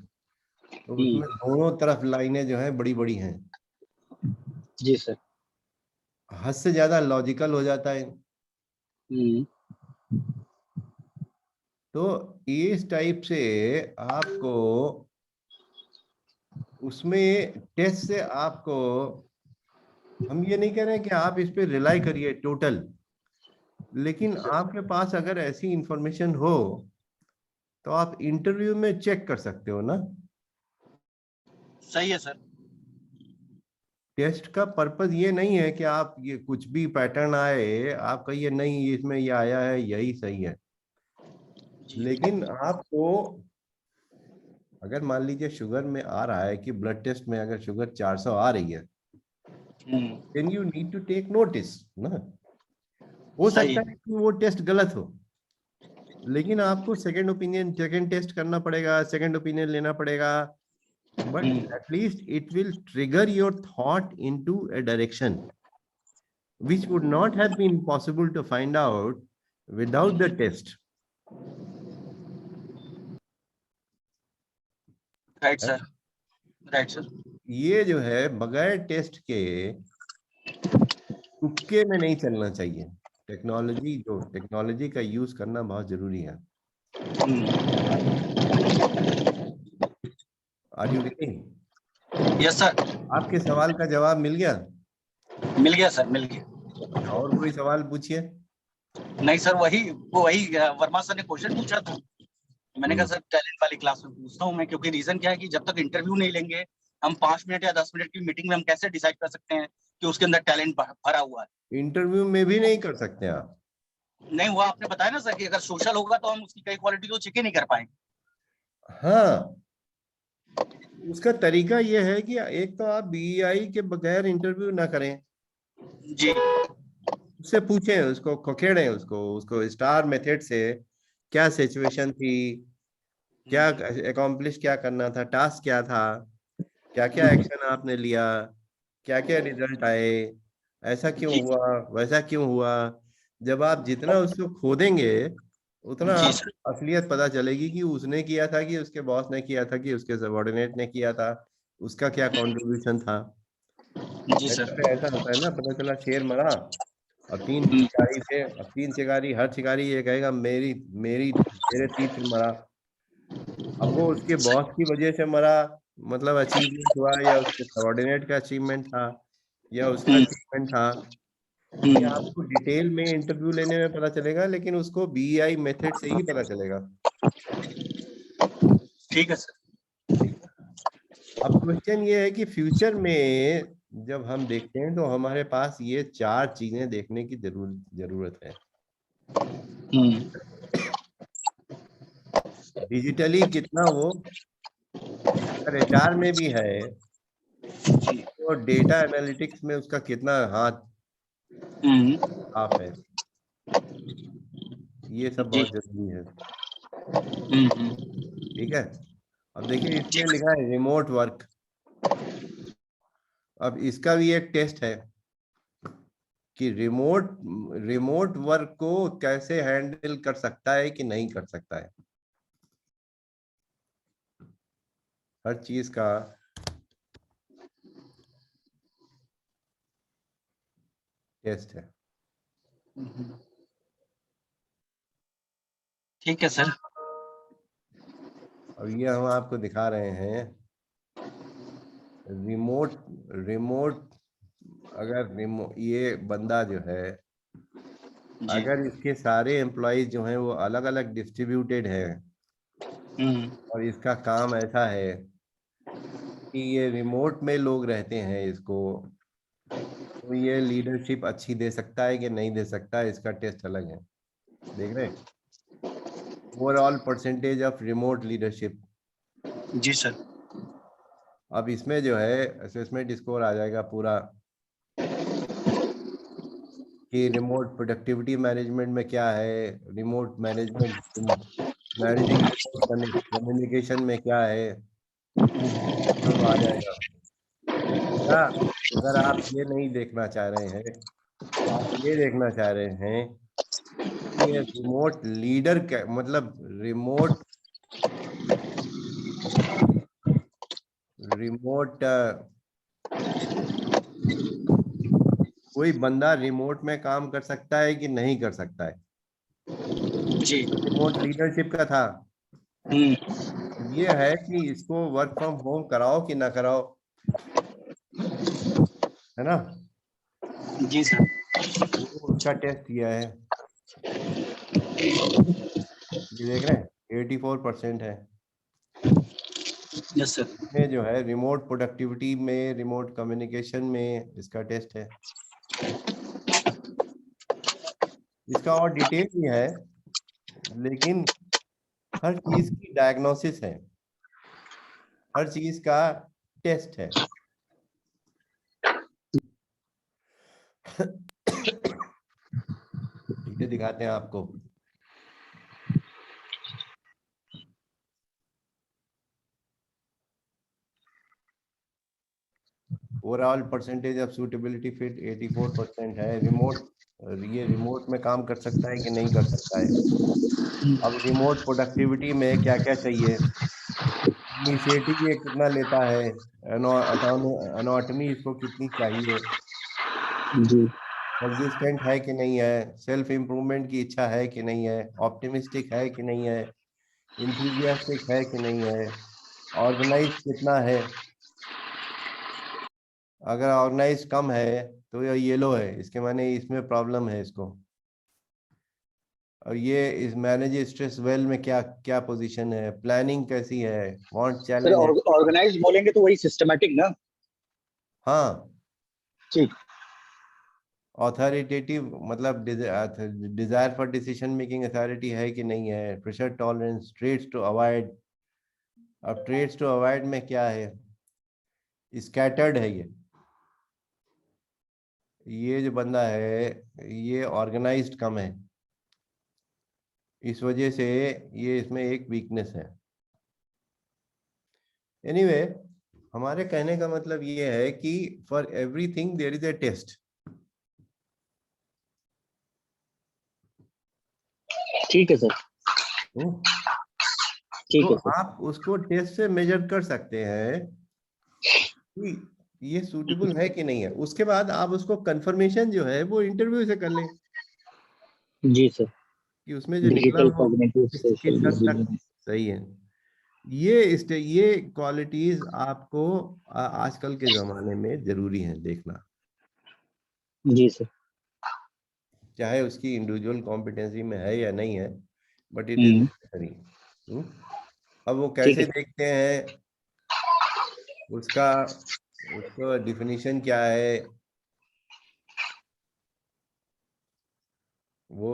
तो उसमें हम्म। दोनों तरफ लाइनें जो है बड़ी बड़ी हैं। जी सर। हद से ज्यादा लॉजिकल हो जाता है। हम्म। तो इस टाइप से आपको उसमें टेस्ट से आपको, हम ये नहीं कह रहे हैं कि आप इस पे रिलाई करिए टोटल, लेकिन आपके पास अगर ऐसी इंफॉर्मेशन हो तो आप इंटरव्यू में चेक कर सकते हो ना। सही है सर। टेस्ट का पर्पस ये नहीं है कि आप ये कुछ भी पैटर्न आए आप कहिए नहीं इसमें ये आया है यही सही है। जी। लेकिन आपको अगर मान लीजिए शुगर में आ रहा है कि ब्लड टेस्ट में अगर शुगर 400 आ रही है, then you need to take notice ना। हो सही सकता है कि वो टेस्ट गलत हो, लेकिन आपको सेकंड ओपिनियन, सेकंड टेस्ट करना पड़ेगा, सेकंड ओपिनियन लेना पड़ेगा। But at least it will trigger your thought into a direction which would not have been possible to find out without the test. Right sir. Right sir. ये जो है बगैर test के तुक्के में नहीं चलना चाहिए। टेक्नोलॉजी का यूज करना बहुत जरूरी है। Are you with me? Yes sir. आपके सवाल का जवाब मिल गया? मिल गया सर, मिल गया। और कोई सवाल पूछिए। नहीं सर, वही वर्मा सर ने क्वेश्चन पूछा था। मैंने कहा सर टैलेंट वाली क्लास में पूछता हूँ मैं, क्योंकि रीजन क्या है कि जब तक इंटरव्यू नहीं लेंगे हम 5 मिनट या 10 मिनट की मीटिंग में हम कैसे डिसाइड कर सकते हैं कि उसके अंदर टैलेंट भरा हुआ है। इंटरव्यू में भी नहीं कर सकते आप। नहीं, वो आपने बताया ना सर कि अगर सोशल होगा तो हम उसकी कई क्वालिटी को चेक ही नहीं कर पाएंगे। हाँ, उसका तरीका ये है कि एक तो आप बीईआई के बगैर इंटरव्यू ना करें, जी उससे पूछें, उसको खखेड़ें, उसको स्टार मेथड से क्या सिचुएशन थी, क्या अकॉम्प्लिश क्या करना था, टास्क क्या था, क्या क्या एक्शन आपने लिया, क्या क्या रिजल्ट आए, ऐसा क्यों जी हुआ, वैसा क्यों हुआ। जब आप जितना उसको खोदेंगे उतना जी आपको सर। असलियत पता चलेगी कि उसने किया था कि उसके बॉस ने किया था कि उसके सबॉर्डिनेट ने किया था, उसका क्या कंट्रीब्यूशन था। जी ऐसा सर। पे ऐसा होता है ना, पता चला शेर मरा, अब 3 हम्म, शिकारी थे, अब 3 शिकारी, हर शिकारी ये कहेगा मेरी मेरी मेरे तीर से मरा। अब वो उसके बॉस की वजह से मरा, मतलब अचीवमेंट हुआ, या उसके सबॉर्डिनेट का अचीवमेंट था, या उसका हम्म, अचीवमेंट था, ये हम्म, आपको डिटेल में इंटरव्यू लेने में पता चलेगा, लेकिन उसको बीईआई मेथड से ही पता चलेगा। ठीक है सर। ठीक है। अब क्वेश्चन ये है कि फ्यूचर में जब हम देखते हैं तो हमारे पास ये 4 चीजें देखने की जरूरत है। हम्म, डिजिटली कितना वो, अगर एचआर में भी है जी, तो डेटा एनालिटिक्स में उसका कितना हाथ हम्म, साफ है, ये सब जी, बहुत जरूरी है। हम्म, ठीक है। अब देखिए इसमें ठीक है लिखा है रिमोट वर्क। अब इसका भी एक टेस्ट है कि रिमोट रिमोट वर्क को कैसे हैंडल कर सकता है कि नहीं कर सकता है। हर चीज का टेस्ट है। ठीक है सर। अब ये हम आपको दिखा रहे हैं रिमोट रिमोट अगर ये बंदा जो है, जी, अगर इसके सारे एम्प्लॉयज जो हैं वो अलग अलग डिस्ट्रीब्यूटेड हैं हम्म, और इसका काम ऐसा है कि ये रिमोट में लोग रहते हैं इसको, तो ये लीडरशिप अच्छी दे सकता है कि नहीं दे सकता है, इसका टेस्ट अलग है। देख रहे हैं overall percentage of remote leadership. जी सर। अब इसमें जो है असेसमेंट स्कोर आ जाएगा पूरा कि रिमोट प्रोडक्टिविटी मैनेजमेंट में क्या है, रिमोट मैनेजमेंट मैनेजिंग कम्युनिकेशन में क्या है, सब आ जाएगा। या अगर आप ये नहीं देखना चाह रहे हैं, आप ये देखना चाह रहे हैं कि ये रिमोट लीडर क्या, मतलब रिमोट रिमोट कोई बंदा रिमोट में काम कर सकता है कि नहीं कर सकता है, जी, रिमोट लीडरशिप का था। हम्म, ये है कि इसको वर्क फ्रॉम होम कराओ कि ना कराओ, है ना। जी सर। वो उसका टेस्ट किया है, ये देख रहे हैं 84% है। Yes sir. इसमें जो है रिमोट प्रोडक्टिविटी में, रिमोट कम्युनिकेशन में इसका टेस्ट है। इसका और डिटेल भी है, लेकिन हर चीज की डायग्नोसिस है, हर चीज का टेस्ट है। ये दिखाते हैं आपको। Overall percentage of suitability fit 84% है। रिमोट, ये रिमोट में काम कर सकता है कि नहीं कर सकता है। अब रिमोट प्रोडक्टिविटी में क्या क्या चाहिए, इनिशिएटिव ये कितना लेता है, अनॉटमी इसको कितनी चाहिए, जी कंसिस्टेंट है कि नहीं है, सेल्फ इम्प्रूवमेंट की इच्छा है कि नहीं है, ऑप्टिमिस्टिक है कि नहीं है, इंथुजियास्टिक है कि नहीं है, ऑर्गेनाइज कितना है। अगर ऑर्गेनाइज कम है तो ये येलो है, इसके माने इसमें प्रॉब्लम है इसको। और ये इस मैनेज स्ट्रेस वेल में क्या क्या पोजीशन है, प्लानिंग कैसी है, वांट सर, चैलेंज है। ऑर्गेनाइज बोलेंगे तो वही सिस्टमेटिक ना। हाँ, ठीक। ऑथोरिटेटिव मतलब desire for decision making authority है कि नहीं है, pressure tolerance, traits to avoid, अब ट्रेड्स टू अवॉइड में क्या है, स्कैटर्ड है ये जो बंदा है ये ऑर्गेनाइज्ड कम है, इस वजह से ये इसमें एक वीकनेस है। एनीवे हमारे कहने का मतलब ये है कि for everything there is a test. ठीक है सर, ठीक तो है सर। आप उसको टेस्ट से मेजर कर सकते हैं कि ये सूटेबल है कि नहीं है। उसके बाद आप उसको कंफर्मेशन जो है वो इंटरव्यू से कर लें जी सर, कि उसमें जो निकला डिजिटल वो कॉग्निटिव सोशल किस हद तक इंजीनियरिंग। सही है। ये क्वालिटीज आपको आजकल के जमाने में जरूरी है देखना, जी सर। चाहे उसकी इंडिविजुअल कॉम्पिटेंसी में है या नहीं है, but it is hmm, necessary. अब वो ठीक कैसे है। देखते हैं, उसका उसका डिफिनीशन क्या है, वो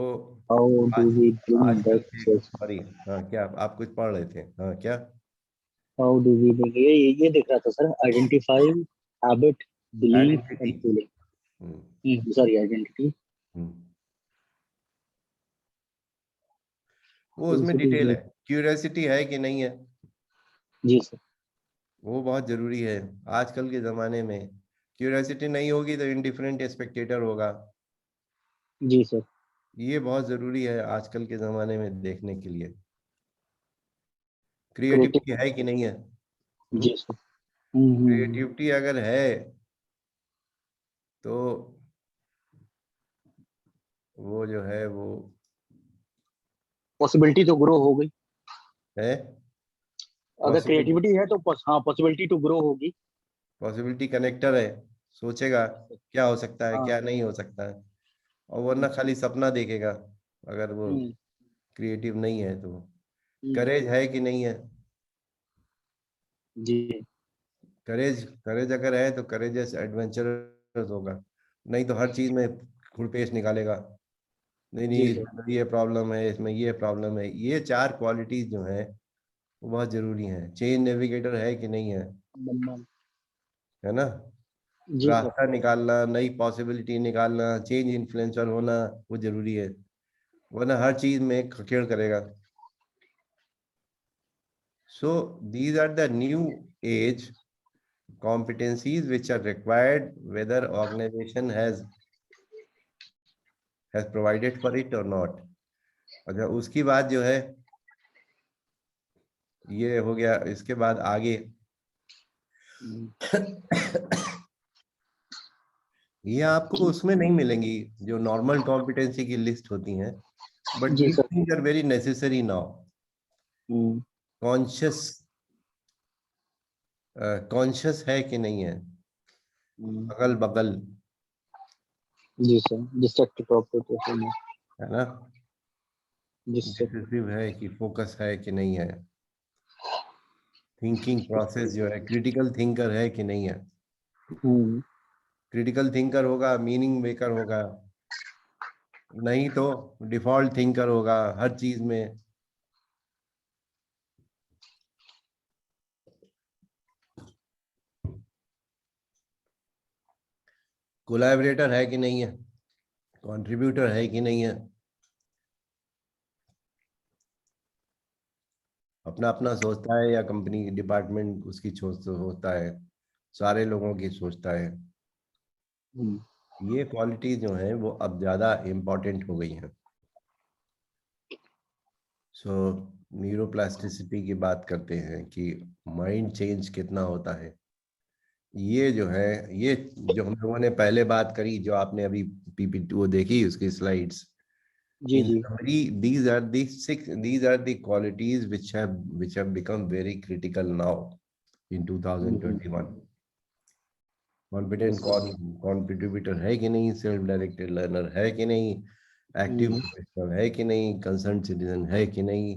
हाउ डू आज वी ब्रिंग आजकल बैक के, सेल्स, सॉरी हाँ क्या आप कुछ पढ़ रहे थे, हाँ क्या? हाउ डू वी ब्रिंग, ये देख रहा था sir, identify habit belief identity. And feeling, sorry identity. वो उसमें डिटेल है, क्यूरियोसिटी है कि नहीं है, जी सर। वो बहुत जरूरी है। आजकल के जमाने में क्यूरियोसिटी नहीं होगी तो इंडिफरेंट स्पेक्टेटर होगा, जी सर। ये बहुत जरूरी है आजकल के जमाने में देखने के लिए। क्रिएटिव। क्रिएटिविटी है कि नहीं है? जी सर। क्रिएटिविटी अगर है तो वो जो है वो पॉसिबिलिटी तो ग्रो हो गई। है अगर पॉसिबिलिटी। क्रिएटिविटी है तो हाँ, पॉसिबिलिटी टू ग्रो होगी। पॉसिबिलिटी कनेक्टर है, सोचेगा क्या हो सकता है हाँ। क्या नहीं हो सकता है, और वरना खाली सपना देखेगा अगर वो हम्म, क्रिएटिव नहीं है तो। हम्म, करेज है कि नहीं है? जी। करेज करेज अगर है तो करेजस एडवेंचरस होगा, नहीं तो हर चीज में खुरपेश निकालेगा। नहीं नहीं जी सर। इसमें तो ये प्रॉब्लम है, इसमें ये प्रॉब्लम है। ये चार क्वालिटीज जो है वो बहुत जरूरी हैं। चेंज नेविगेटर है कि नहीं है, बम्बम। है ना? जी सर। रास्ता निकालना, नई पॉसिबिलिटी निकालना, चेंज इन्फ्लुएंसर होना, वो जरूरी है, वरना हर चीज में खखेड़ करेगा। So these are the new age competencies which are required whether organization has provided for it or not। अच्छा उसकी बात जो है ये हो गया, इसके बाद आगे हम्म, ये आपको उसमें नहीं मिलेंगी जो नॉर्मल कॉम्पिटेंसी की लिस्ट होती हैं, बट जी these sir. Things are very necessary now. Hmm, conscious conscious है कि नहीं है, हम्म, अगल बगल, जी सर। Destructive property. है ना? जी सर। डिसिसिव है कि फोकस है कि नहीं है, थिंकिंग प्रोसेस जो है क्रिटिकल थिंकर है कि नहीं है। हम्म, क्रिटिकल थिंकर होगा मीनिंग मेकर होगा, नहीं तो डिफॉल्ट थिंकर होगा हर चीज में। कोलैबोरेटर है कि नहीं है, कंट्रीब्यूटर है कि नहीं है, अपना अपना सोचता है या कंपनी डिपार्टमेंट उसकी सोच होता है, सारे लोगों की सोचता है। हम्म, ये क्वालिटी जो है वो अब ज़्यादा इम्पोर्टेंट हो गई हैं। सो न्यूरोप्लास्टिसिटी की बात करते हैं कि माइंड चेंज कितना होता है। ये जो है, ये जो हम लोगों ने पहले बात करी, जो आपने अभी पीपीटी वो देखी उसकी स्लाइड्स, जी in जी। summary these are the qualities which have become very critical now in hmm, 2021। Confident yes sir. Contributor है कि नहीं, सेल्फ डायरेक्टेड लर्नर है कि नहीं, एक्टिव हम्म, प्रोफेशनल है कि नहीं, कंसर्न सिटीजन है कि नहीं।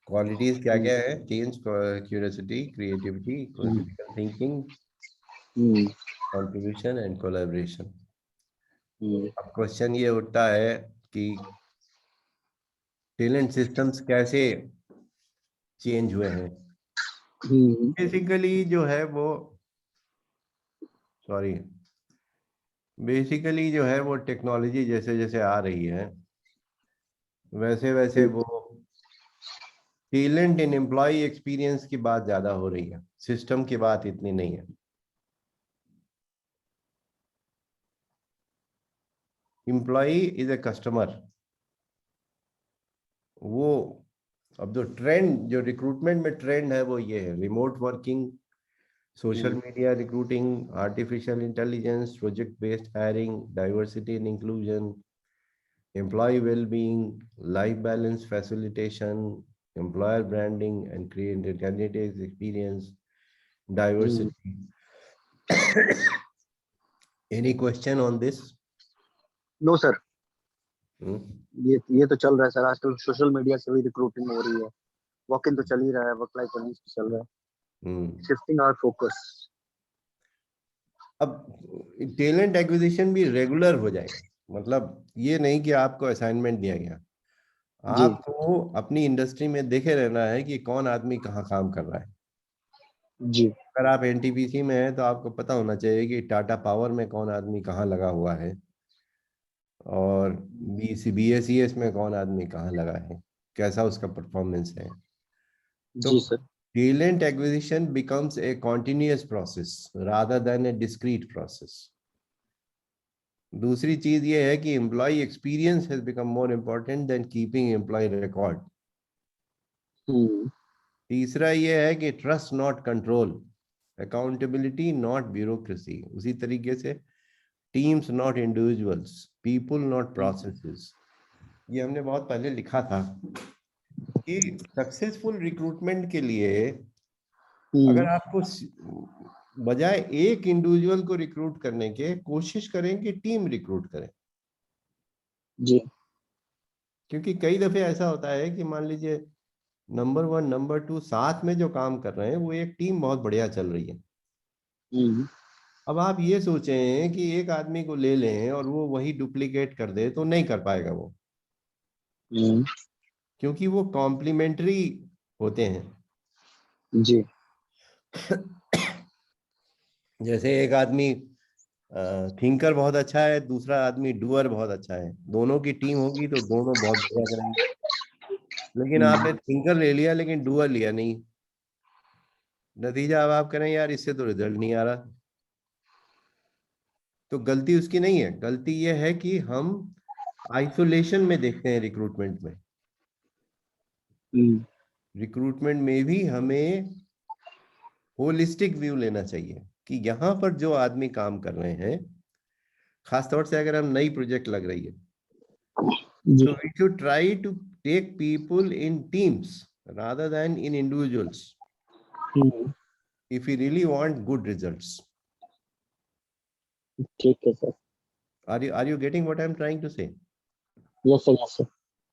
क्वालिटीज क्या हम्म, क्या है, change, curiosity, creativity, hmm, critical thinking, hmm, contribution and collaboration. Hmm, अब क्वेश्चन ये उठता है कि टैलेंट सिस्टम्स कैसे चेंज हुए हैं। बेसिकली जो है वो बेसिकली जो है वो टेक्नोलॉजी जैसे जैसे आ रही है वैसे वैसे वो टैलेंट इन एम्प्लॉय एक्सपीरियंस की बात ज्यादा हो रही है, सिस्टम की बात इतनी नहीं है। Employee is a customer. वो अब जो रिक्रूटमेंट में ट्रेंड है वो ये है, remote working, social media recruiting, artificial intelligence, project based hiring, diversity and inclusion, employee well-being, life balance facilitation, employer branding and creating candidate experience, diversity. Any question on this? No sir, Hmm? ये तो चल रहा है sir, आजकल social media से भी recruiting हो रही है, वॉक इन तो चल ही रहा है, वर्क लाइफ बैलेंस तो चल रहा है, शिफ्टिंग आवर फोकस। अब टैलेंट एक्विजिशन भी रेगुलर हो जाएगा, मतलब ये नहीं कि आपको असाइनमेंट दिया गया, जी आपको अपनी इंडस्ट्री में देखे रहना है कि कौन आदमी कहाँ काम कर रहा है। जी अगर आप एनटीपीसी में हैं तो आपको पता होना चाहिए कि टाटा पावर में कौन आदमी कहाँ लगा हुआ है और बीएसईएस में कौन आदमी कहाँ लगा है, कैसा उसका परफॉर्मेंस है। तो जी sir. talent acquisition becomes a continuous process rather than a discrete process. दूसरी चीज ये है कि employee experience has become more important than keeping employee record. तीसरा ये है कि trust not control, accountability not bureaucracy. उसी तरीके से teams not individuals, people not processes. ये हमने बहुत पहले लिखा था कि सक्सेसफुल रिक्रूटमेंट के लिए अगर आपको बजाय एक इंडिविजुअल को रिक्रूट करने के कोशिश करें कि टीम रिक्रूट करें। जी क्योंकि कई दफे ऐसा होता है कि मान लीजिए नंबर 1 नंबर 2 साथ में जो काम कर रहे हैं वो एक टीम बहुत बढ़िया चल रही है। अब आप ये सोचें कि एक आदमी को ले लें और वो वही डुप्लीकेट कर दे तो नहीं कर पाएगा वो, क्योंकि वो कॉम्प्लीमेंट्री होते हैं। जी जैसे एक आदमी थिंकर बहुत अच्छा है, दूसरा आदमी डूअर बहुत अच्छा है, दोनों की टीम होगी तो दोनों बहुत बढ़िया करेंगे। लेकिन आपने थिंकर ले लिया लेकिन डूअर लिया नहीं, नतीजा अब आप करें यार इससे तो रिजल्ट नहीं आ रहा। तो गलती उसकी नहीं है, गलती ये है कि हम आइसोलेशन में देखते हैं रिक्रूटमेंट में। रिक्रूटमेंट में भी हमें होलिस्टिक व्यू लेना चाहिए कि यहाँ पर जो आदमी काम कर रहे हैं, खासतौर से अगर हम नई प्रोजेक्ट लग रही है तो we should try to take people in teams rather than in individuals if we really want good results. ठीक है sir. Are you getting what I'm trying to say? Yes sir, yes sir.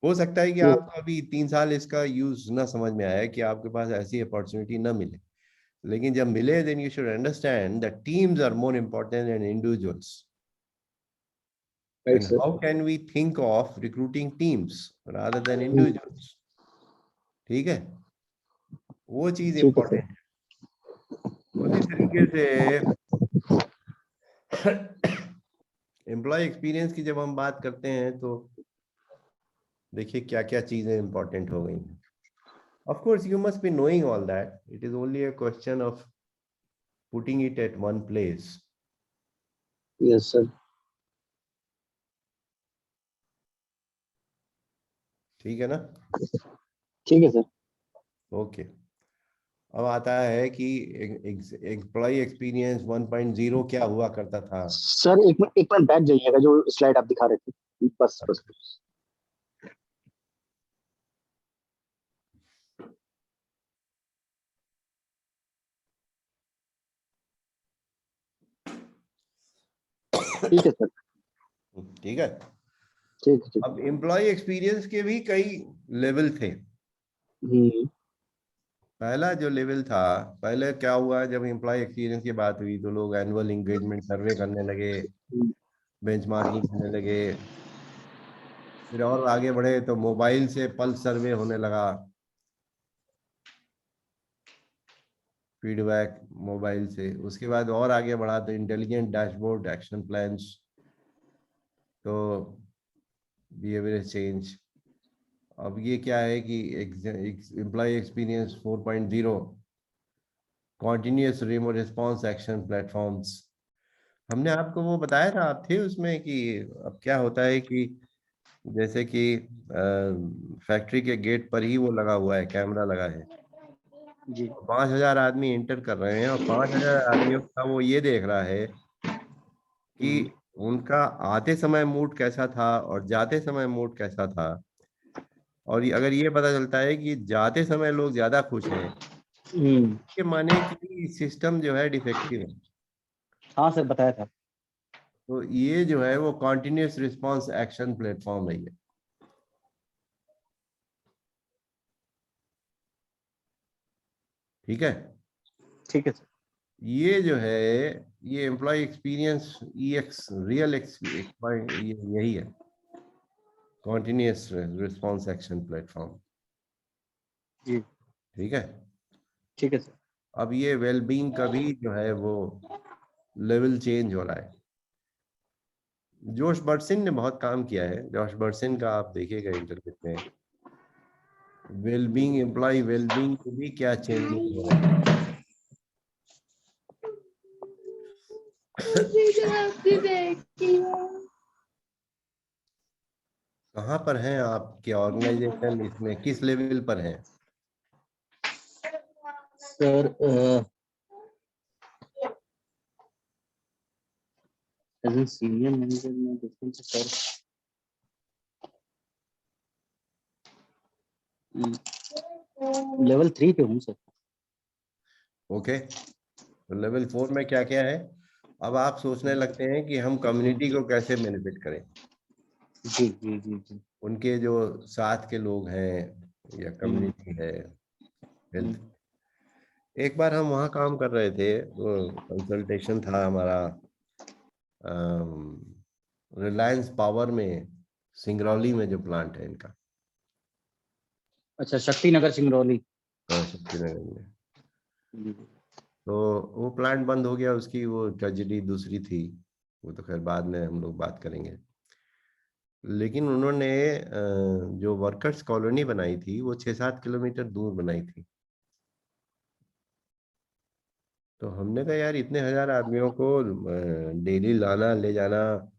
हो सकता है कि आपको अभी 3 साल इसका यूज ना समझ में आया कि आपके पास ऐसी अपॉर्चुनिटी ना मिले, लेकिन जब मिले then you should understand that teams are more important than individuals. And how can we think of recruiting teams rather than individuals? ठीक है, वो चीज इंपॉर्टेंट है। उसी तरीके से एम्प्लॉय एक्सपीरियंस की जब हम बात करते हैं तो देखिए क्या क्या चीजें इंपॉर्टेंट हो गई हैं। Of course you must be knowing all that, it is only a question of putting it at one place. Yes sir. ठीक है ना? ठीक है सर। ओके, अब आता है कि एम्प्लॉय एक्सपीरियंस 1.0 क्या हुआ करता था। सर एक मिनट बैठ जाइएगा, जो स्लाइड आप दिखा रहे थे, बस बस। ठीक है सर। ठीक है, ठीक है। अब एम्प्लॉय एक्सपीरियंस के भी कई लेवल थे। पहला जो लेवल था, पहले क्या हुआ जब एम्प्लॉय एक्सपीरियंस की बात हुई तो लोग एनुअल एंगेजमेंट सर्वे करने लगे, बेंचमार्किंग करने लगे, फिर और आगे बढ़े तो मोबाइल से पल्स सर्वे होने लगा, फीडबैक मोबाइल से। उसके बाद और आगे बढ़ा तो इंटेलिजेंट डैशबोर्ड, एक्शन प्लान्स, तो बिहेवियर चेंज। अब ये क्या है कि employee experience 4.0, continuous remote response action platforms. हमने आपको वो बताया था, आप थे उसमें, कि अब क्या होता है कि जैसे कि फैक्ट्री के गेट पर ही वो लगा हुआ है, कैमरा लगा है जी 5,000 आदमी एंटर कर रहे हैं, और 5,000 आदमियों का वो ये देख रहा है कि उनका आते समय मूड कैसा था और जाते समय मूड कैसा था। और अगर ये पता चलता है कि जाते समय लोग ज्यादा खुश हैं, ये माने कि सिस्टम जो है डिफेक्टिव है। हाँ सर बताया था। तो ये जो है वो कॉन्टिन्यूस रिस्पांस एक्शन प्लेटफॉर्म है ये। ठीक है, ठीक है सर। ये जो है ये एम्प्लॉय एक्सपीरियंस EX रियल यही है, कॉन्टिन्यूस रिस्पांस एक्शन प्लेटफॉर्म। जी ठीक है, ठीक है सर। अब ये वेलबींग का भी जो है वो लेवल चेंज हो रहा है। जोश बर्सिन ने बहुत काम किया है, जोश बर्सिन का आप देखिएगा इंटरनेट में, वेलबींग, एम्प्लॉय वेलबींग में भी क्या चेंजेस हो रहे हैं। कहाँ पर हैं आपके ऑर्गेनाइजेशन, इसमें किस लेवल पर हैं? Sir as an senior manager में देखूं तो सर लेवल 3 पे हूँ सर। ओके, तो लेवल 4 में क्या क्या है? अब आप सोचने लगते हैं कि हम कम्युनिटी को कैसे बेनिफिट करें, जी जी जी जी। उनके जो साथ के लोग हैं या कम्युनिटी है, हेल्थ। एक बार हम वहाँ काम कर रहे थे, वो कंसल्टेशन था हमारा रिलायंस पावर में, सिंगरौली में जो प्लांट है इनका, अच्छा शक्ति नगर सिंगरौली। शक्तिनगर में। तो वो प्लांट बंद हो गया, उसकी वो ट्रेजेडी दूसरी थी, वो तो खैर बाद में हम लोग बात करेंगे। लेकिन उन्होंने जो वर्कर्स कॉलोनी बनाई थी वो 6-7 किलोमीटर दूर बनाई थी। तो हमने कहा यार इतने हजार आदमियों को डेली लाना ले जाना,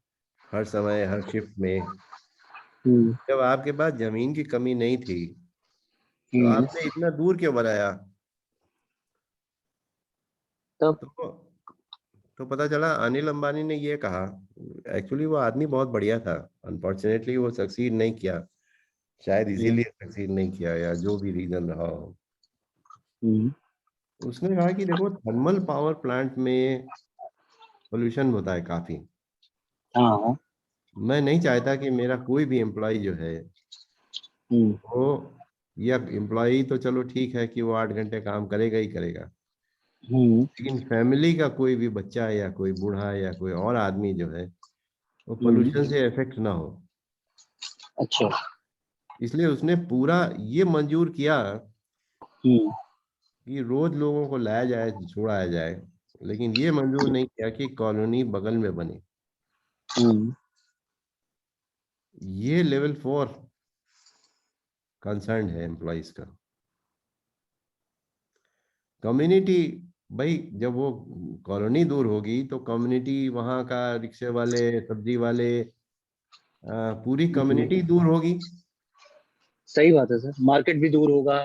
हर समय हर शिफ्ट में, जब आपके पास जमीन की कमी नहीं थी तो आपने इतना दूर क्यों बनाया? तब तो तो पता चला अनिल अंबानी ने ये कहा, एक्चुअली वो आदमी बहुत बढ़िया था, अनफॉर्चुनेटली वो सक्सीड नहीं किया, शायद इसीलिए सक्सीड नहीं किया या जो भी रीजन रहा हो। उसने कहा कि देखो थर्मल पावर प्लांट में पोल्यूशन होता है काफी। हाँ मैं नहीं चाहता कि मेरा कोई भी एम्प्लॉय जो है वो, या एम्प्लॉय तो चलो ठीक है कि वो 8 घंटे काम करेगा ही करेगा, लेकिन फैमिली का कोई भी बच्चा या कोई बूढ़ा या कोई और आदमी जो है वो पोल्यूशन से इफेक्ट ना हो। अच्छा इसलिए उसने पूरा ये मंजूर किया कि रोज लोगों को लाया जाए, छोड़ाया जाए, लेकिन ये मंजूर नहीं किया कि कॉलोनी बगल में बने। ये लेवल 4 कंसर्न है एम्प्लॉइज का। कम्युनिटी, भाई जब वो कॉलोनी दूर होगी तो कम्युनिटी, वहाँ का रिक्शे वाले, सब्जी वाले, पूरी कम्युनिटी दूर होगी, सही बात है सर, मार्केट भी दूर होगा।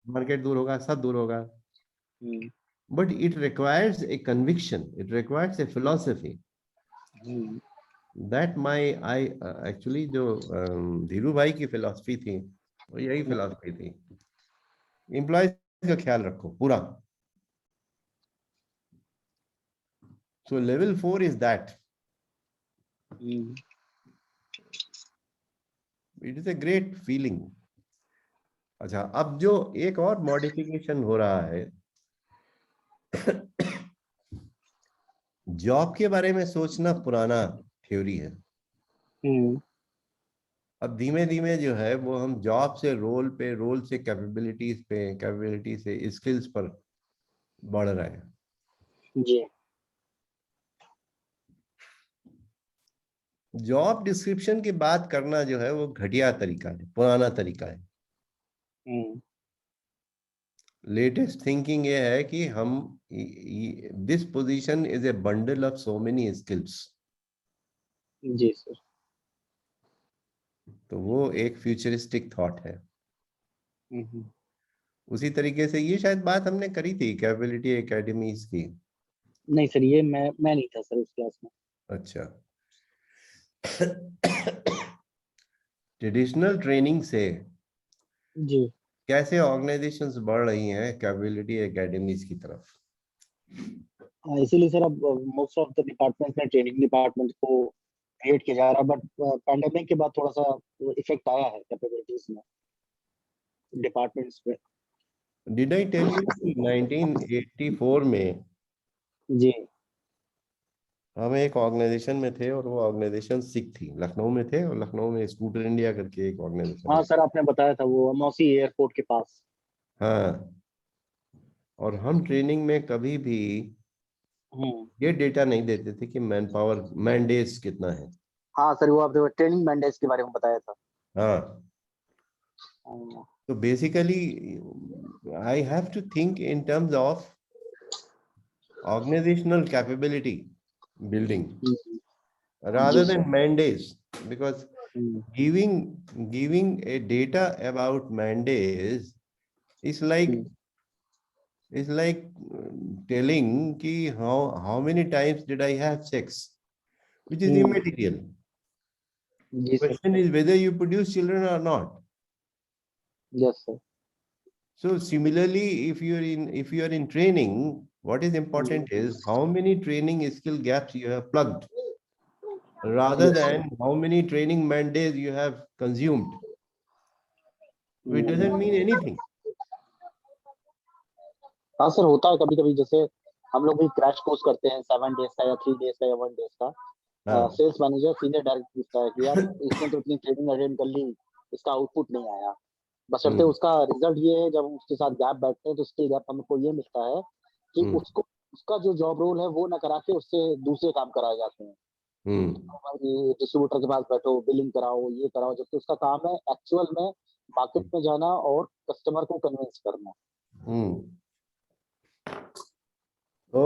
मार्केट दूर होगा, सब दूर होगा। But it requires a conviction, it requires a philosophy that my I actually जो धीरू भाई की फिलोसफी थी वो यही फिलोसफी थी, एम्प्लॉयज का ख्याल रखो पूरा। सो level 4 is that, it is a great feeling. अच्छा, अब जो एक और मॉडिफिकेशन हो रहा है, जॉब के बारे में सोचना पुराना थ्योरी है। अब धीमे धीमे जो है वो हम जॉब से रोल पे, रोल से कैपेबिलिटीज पे, कैपेबिलिटी से स्किल्स पर बढ़ रहा है। जी। जॉब डिस्क्रिप्शन की बात करना जो है वो घटिया तरीका है, पुराना तरीका है। लेटेस्ट थिंकिंग ये है कि हम this position is a bundle of so many skills. जी सर। तो वो एक फ्यूचरिस्टिक थॉट है। उसी तरीके से ये शायद बात हमने करी थी कैपेबिलिटी एकेडमीज की। नहीं सर, ये मैं नहीं था सर उस क्लास में। अच्छा। ट्रेडिशनल ट्रेनिंग से जी। कैसे ऑर्गेनाइजेशंस बढ़ रही हैं कैपेबिलिटी एकेडमीज की तरफ? इसीलिए सर अब मोस्ट ऑफ द डिपार्टमेंट में ट्रेनिंग डिपार्टमेंट को क्रिएट किया जा रहा है, बट पैंडेमिक के बाद थोड़ा सा इफेक्ट आया है कैपेबिलिटीज में, डिपार्टमेंट्स में। डिड आई टेल यू 1984 में जी। हम एक ऑर्गेनाइजेशन में थे और वो ऑर्गेनाइजेशन सिख थी, लखनऊ में थे, और लखनऊ में स्कूटर इंडिया करके एक ऑर्गेनाइजेशन हाँ है। सर, आपने बताया था वो मौसी एयरपोर्ट के पास। हाँ, और हम ट्रेनिंग में कभी भी हम्म। ये डेटा नहीं देते थे कि मैन पावर मैन डेज कितना है। हाँ सर, वो आपने ट्रेनिंग मैंडेज के बारे में बताया था। हाँ, हाँ। तो basically I have to think in terms of organizational capability building rather जी than sir. mandates, because hmm. giving a data about mandates is like hmm. telling ki how many times did I have sex, which is hmm. immaterial. जी sir. Question is whether you produce children or not. Yes sir. So similarly, if you are in training, what is important is how many training skill gaps you have plugged, rather yes sir. than how many training mandates you have consumed. So it doesn't mean anything. हाँ sir, होता है कभी कभी, जैसे हम लोग भी crash course करते हैं 7 डेज का या 3 डेज का या 1 डेज का। हाँ, सेल्स मैनेजर सीनियर डायरेक्टर पूछता है कि यार इसने तो इतनी ट्रेनिंग अटेंड कर ली, इसका आउटपुट नहीं आया। बशर्ते हम्म, उसका रिजल्ट ये है, जब हम उसके साथ गैप बैठते हैं तो स्किल गैप हमको ये मिलता है कि हम्म, उसको उसका जो जॉब रोल है वो ना करा के उससे दूसरे काम कराए जाते हैं। हम्म, डिस्ट्रीब्यूटर के पास बैठो, बिलिंग कराओ, ये कराओ, जबकि उसका काम है एक्चुअल में मार्केट में जाना और कस्टमर को कन्विंस करना। हम्म। So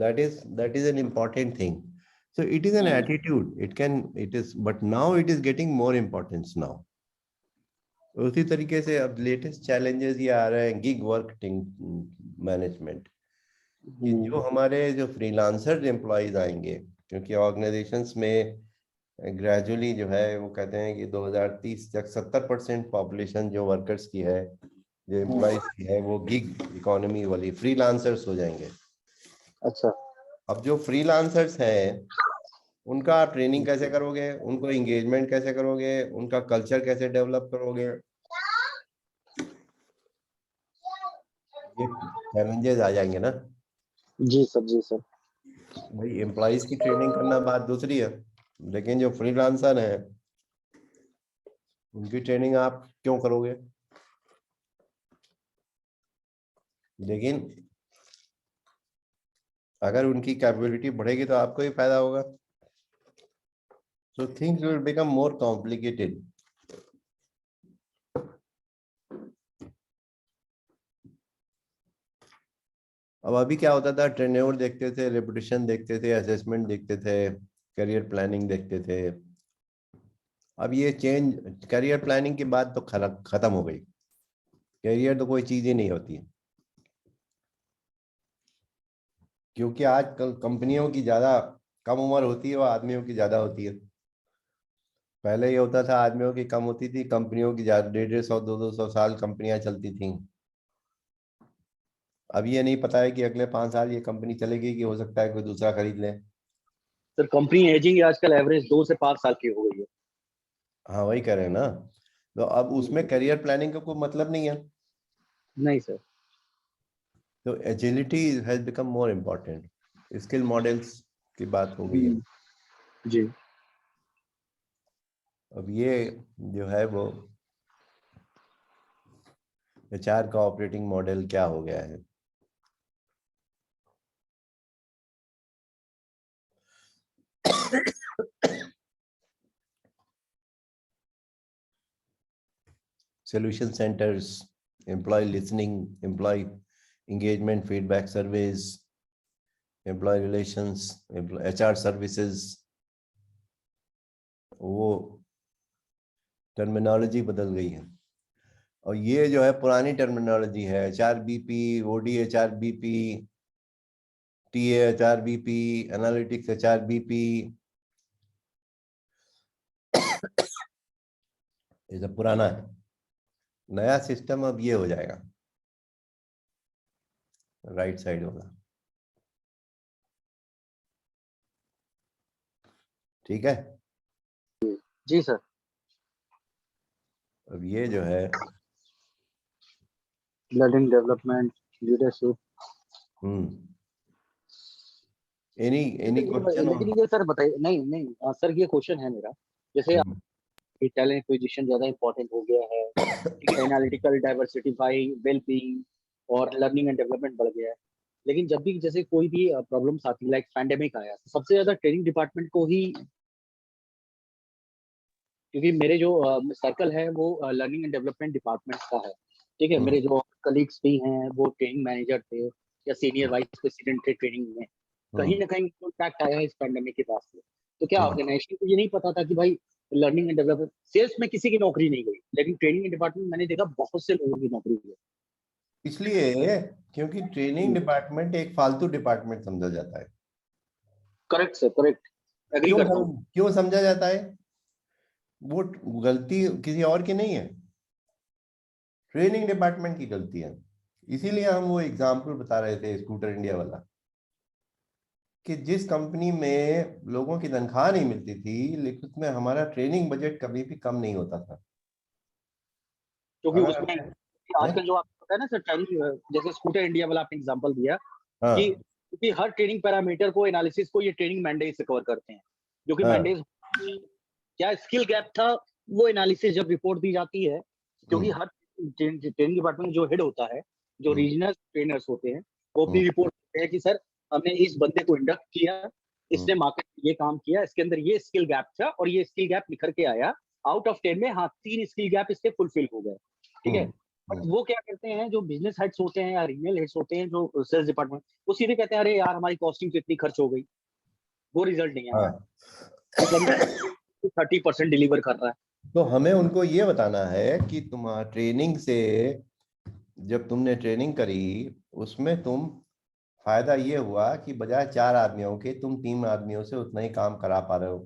that is an important thing. So it is an attitude. It is, but now it is getting more importance now. उसी तरीके से अब लेटेस्ट चैलेंजेस ये आ रहे हैं गिग वर्क मैनेजमेंट, कि जो हमारे जो फ्रीलांसर एम्प्लॉयज आएंगे, क्योंकि ऑर्गेनाइजेशंस में ग्रेजुअली जो है वो कहते हैं कि 2030 तक 70% पॉपुलेशन जो वर्कर्स की है, जो एम्प्लॉयज की है, वो गिग इकोनॉमी वाली फ्रीलांसर्स हो जाएंगे। अच्छा। अब जो फ्रीलांसर्स हैं उनका आप ट्रेनिंग कैसे करोगे, उनको एंगेजमेंट कैसे करोगे, उनका कल्चर कैसे डेवलप करोगे, ये चैलेंजेस आ जाएंगे ना। जी सर। जी सर। भाई एम्प्लॉयज की ट्रेनिंग करना बात दूसरी है, लेकिन जो फ्रीलांसर है उनकी ट्रेनिंग आप क्यों करोगे? लेकिन अगर उनकी कैपेबिलिटी बढ़ेगी तो आपको ही फायदा होगा। So things will become more complicated. अब अभी क्या होता था, टेन्योर देखते थे, रेपुटेशन देखते थे, असेसमेंट देखते थे, करियर प्लानिंग देखते थे। अब ये चेंज, करियर प्लानिंग की बात तो खत्म हो गई। करियर तो कोई चीज ही नहीं होती है, क्योंकि आजकल कंपनियों की ज्यादा कम उम्र होती है और आदमियों की ज्यादा होती है। पहले ये होता था आदमियों की कम होती थी, कंपनियों की ज्यादा, 150 200 साल कंपनियां चलती थी। अब ये नहीं पता है कि अगले 5 साल ये कंपनी चलेगी कि हो सकता है कोई दूसरा खरीद ले। सर, कंपनी एजिंग आजकल एवरेज 2 से 5 साल की हो गई है। हाँ, वही कह रहे हैं ना। तो अब उसमें करियर प्लानिंग का कोई मतलब नहीं है। नहीं सर। तो agility has become more important. Skill models की बात हो गई है। जी। अब ये जो है वो एचआर का ऑपरेटिंग मॉडल क्या हो गया है, solution centers, employee listening, employee engagement, feedback surveys, employee relations, HR services, वो टर्मिनोलॉजी बदल गई है। और ये जो है पुरानी टर्मिनोलॉजी है, HRBP, ODHRBP, TAHRBP, analytics HRBP, ये सब पुराना है। नया सिस्टम अब ये हो जाएगा, राइट साइड होगा। ठीक है जी सर। अब ये जो है learning development leadership. Any question? लेकिन ये सर बताइए, नहीं नहीं सर ये क्वेश्चन है मेरा, जैसे टैलेंट एक्विजिशन ज्यादा इंपॉर्टेंट हो गया है, एनालिटिकल डाइवर्सिफाई, वेलबीइंग और लर्निंग एंड डेवलपमेंट बढ़ गया है, लेकिन जब भी जैसे कोई भी प्रॉब्लम्स आती, लाइक पैंडेमिक आया, तो सबसे ज्यादा ट्रेनिंग डिपार्टमेंट को ही, क्योंकि मेरे जो सर्कल है वो लर्निंग एंड डेवलपमेंट डिपार्टमेंट का है, ठीक है। मेरे जो कलीग्स भी हैं वो ट्रेनिंग मैनेजर थे या सीनियर वाइस प्रेसिडेंट थे ट्रेनिंग में, कहीं ना कहीं इम्पैक्ट आया इस पैंडेमिक के बाद से। तो क्या ऑर्गेनाइजेशन को ये नहीं पता था कि भाई लर्निंग एंड डेवलपमेंट, सेल्स में किसी की नौकरी नहीं गई, लेकिन ट्रेनिंग डिपार्टमेंट मैंने देखा बहुत से लोगों की नौकरी गई। इसलिए क्योंकि ट्रेनिंग डिपार्टमेंट एक फालतू डिपार्टमेंट समझा जाता है। करेक्ट सर, करेक्ट, एग्री करता हूं। क्यों समझा जाता है? वो गलती किसी और की नहीं है, ट्रेनिंग डिपार्टमेंट की गलती है। इसीलिए हम वो एग्जाम्पल बता रहे थे स्कूटर इंडिया वाला, कि जिस कंपनी में लोगों की तनख्वाह नहीं मिलती थी, लेकिन उसमें हमारा ट्रेनिंग बजट कभी भी कम नहीं होता था। क्योंकि उसमें आजकल जो आपको पता है ना सर, ट्रेनिंग जैसे स्कूटर इंडिया वाला आपने एग्जांपल दिया कि क्योंकि हर ट्रेनिंग पैरामीटर को, एनालिसिस को ये ट्रेनिंग मैंडेट से कवर करते हैं, जो कि मैंडेट क्या स्किल गैप था वो एनालिसिस जब रिपोर्ट दी जाती है, क्योंकि हर ट्रेनिंग डिपार्टमेंट जो हेड होता है, जो रीजनल ट्रेनर्स होते हैं, वो अपनी रिपोर्ट करते हैं कि सर हमने इस बंदे को इंडक्ट किया, इसने मार्केट में ये काम किया, इसके अंदर ये स्किल गैप था और ये स्किल गैप निखर के आया, आउट ऑफ 10 में हाँ 3 स्किल गैप इससे फुलफिल हो गए, ठीक है। बट वो क्या करते हैं, जो बिजनेस हेड्स होते हैं या रीजनल हेड्स होते हैं, जो सेल्स डिपार्टमेंट, वो सीधे कहते हैं अरे यार हमारी कॉस्टिंग तो इतनी खर्च हो गई, वो रिजल्ट नहीं है, 30% डिलीवर कर रहा है। तो हमें उनको ये बताना है कि तुम्हारा ट्रेनिंग से, जब तुमने ट्रेनिंग करी, उसमें तुम फायदा ये हुआ कि बजाय 4 आदमियों के तुम 3 आदमियों से उतना ही काम करा पा रहे हो,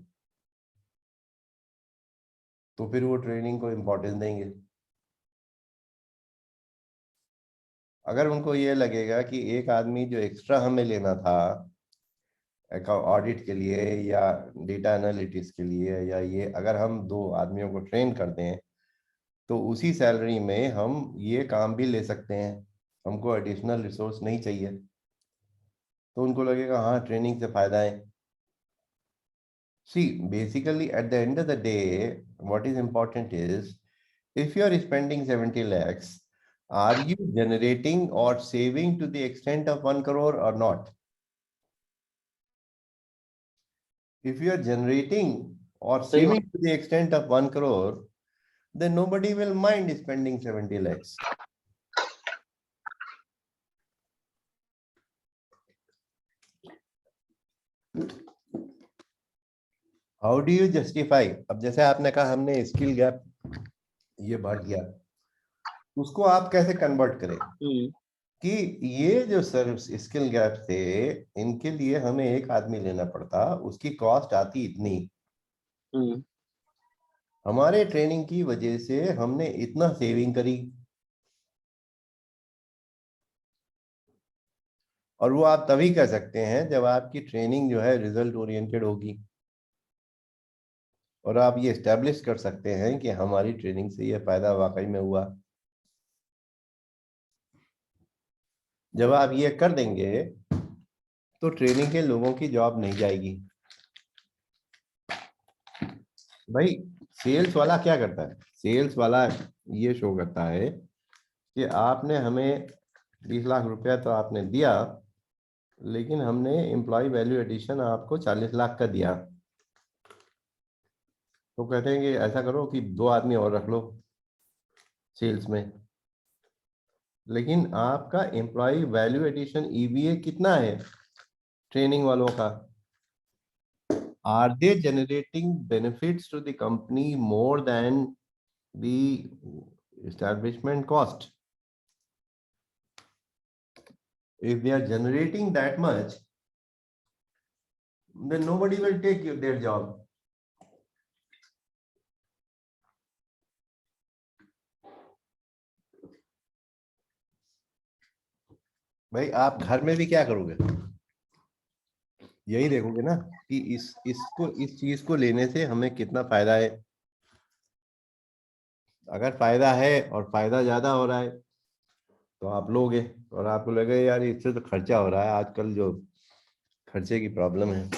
तो फिर वो ट्रेनिंग को इम्पोर्टेंस देंगे। अगर उनको ये लगेगा कि एक आदमी जो एक्स्ट्रा हमें लेना था ऑडिट के लिए या डेटा एनालिटिक्स के लिए, या ये अगर हम 2 आदमियों को ट्रेन कर दें तो उसी सैलरी में हम ये काम भी ले सकते हैं, हमको एडिशनल रिसोर्स नहीं चाहिए, तो उनको लगेगा हाँ ट्रेनिंग से फायदा है। See, basically at the end of the day, what is important is, if you are spending 70 lakhs, are you generating or saving to the extent of 1 crore or not? If you are generating or saving to the extent of 1 crore, then nobody will mind spending 70 lakhs. How do you justify? अब जैसे आपने कहा हमने skill gap ये बढ़ गया, उसको आप कैसे कन्वर्ट करें कि ये जो सर्विस स्किल गैप थे, इनके लिए हमें एक आदमी लेना पड़ता, उसकी कॉस्ट आती इतनी, हमारे ट्रेनिंग की वजह से हमने इतना सेविंग करी, और वो आप तभी कर सकते हैं जब आपकी ट्रेनिंग जो है रिजल्ट ओरिएंटेड होगी, और आप ये एस्टेब्लिश कर सकते हैं कि हमारी ट्रेनिंग से ये फायदा वाकई में हुआ। जब आप ये कर देंगे तो ट्रेनिंग के लोगों की जॉब नहीं जाएगी। भाई सेल्स वाला क्या करता है? सेल्स वाला ये शो करता है कि आपने हमें 20 लाख रुपया तो आपने दिया, लेकिन हमने एम्प्लॉय वैल्यू एडिशन आपको 40 लाख का दिया, तो कहते हैं कि ऐसा करो कि 2 आदमी और रख लो, सेल्स में, लेकिन आपका एम्प्लॉय वैल्यू एडिशन EVA कितना है ट्रेनिंग वालों का? Are they generating benefits to the company more than the establishment cost? If they are generating that much, then nobody will take their job. भाई आप घर में भी क्या करोगे? यही देखोगे ना कि इस चीज को लेने से हमें कितना फायदा है। अगर फायदा है और फायदा ज्यादा हो रहा है तो आप लोगे, और आपको लगेगा यार इससे तो खर्चा हो रहा है, आजकल जो खर्चे की प्रॉब्लम है।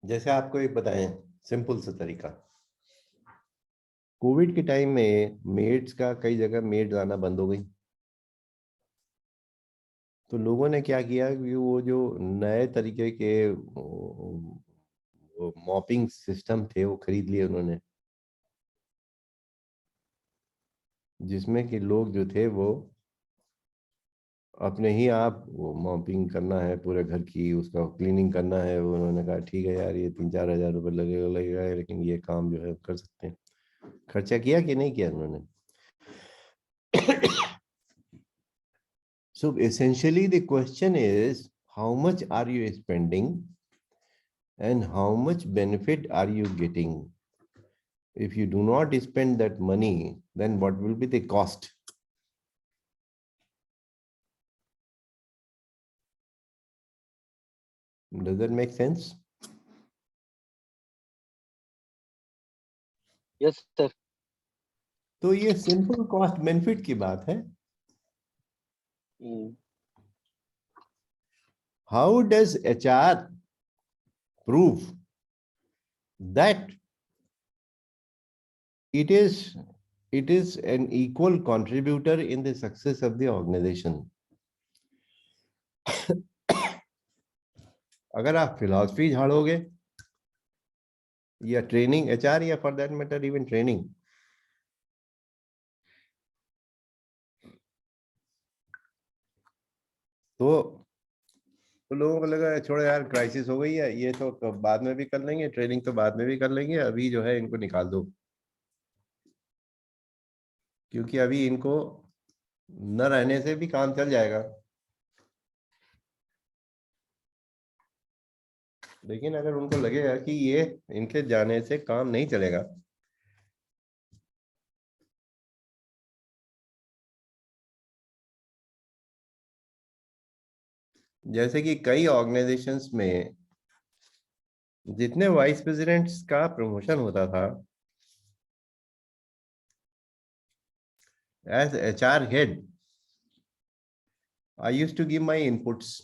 जैसे आपको एक बताएं सिंपल सा तरीका, कोविड के टाइम में मेड्स का कई जगह मेड आना बंद हो गई, तो लोगों ने क्या किया कि वो जो नए तरीके के मॉपिंग सिस्टम थे वो खरीद लिए उन्होंने, जिसमें कि लोग जो थे वो अपने ही आप वो मॉपिंग करना है पूरे घर की, उसका क्लीनिंग करना है। वो उन्होंने कहा ठीक है यार ये 3-4 हज़ार रुपये लगेगा लेकिन ये काम जो है कर सकते हैं। खर्चा किया कि नहीं किया उन्होंने? So essentially the question is how much are you spending and how much benefit are you getting? If you do not spend that money, then what will be the cost? Does that make sense? Yes sir. तो ये simple cost benefit की बात है। How does HR prove that it is an equal contributor in the success of the organization? अगर आप philosophy झाड़ोगे या training HR या for that matter even training, तो लोगों को लगा छोड़ो यार क्राइसिस हो गई है, ये तो बाद में भी कर लेंगे, ट्रेनिंग तो बाद में भी कर लेंगे, अभी जो है इनको निकाल दो, क्योंकि अभी इनको न रहने से भी काम चल जाएगा। लेकिन अगर उनको लगेगा कि ये इनके जाने से काम नहीं चलेगा, जैसे कि कई ऑर्गेनाइजेशंस में जितने वाइस प्रेसिडेंट्स का प्रमोशन होता था, as HR head I used to give my inputs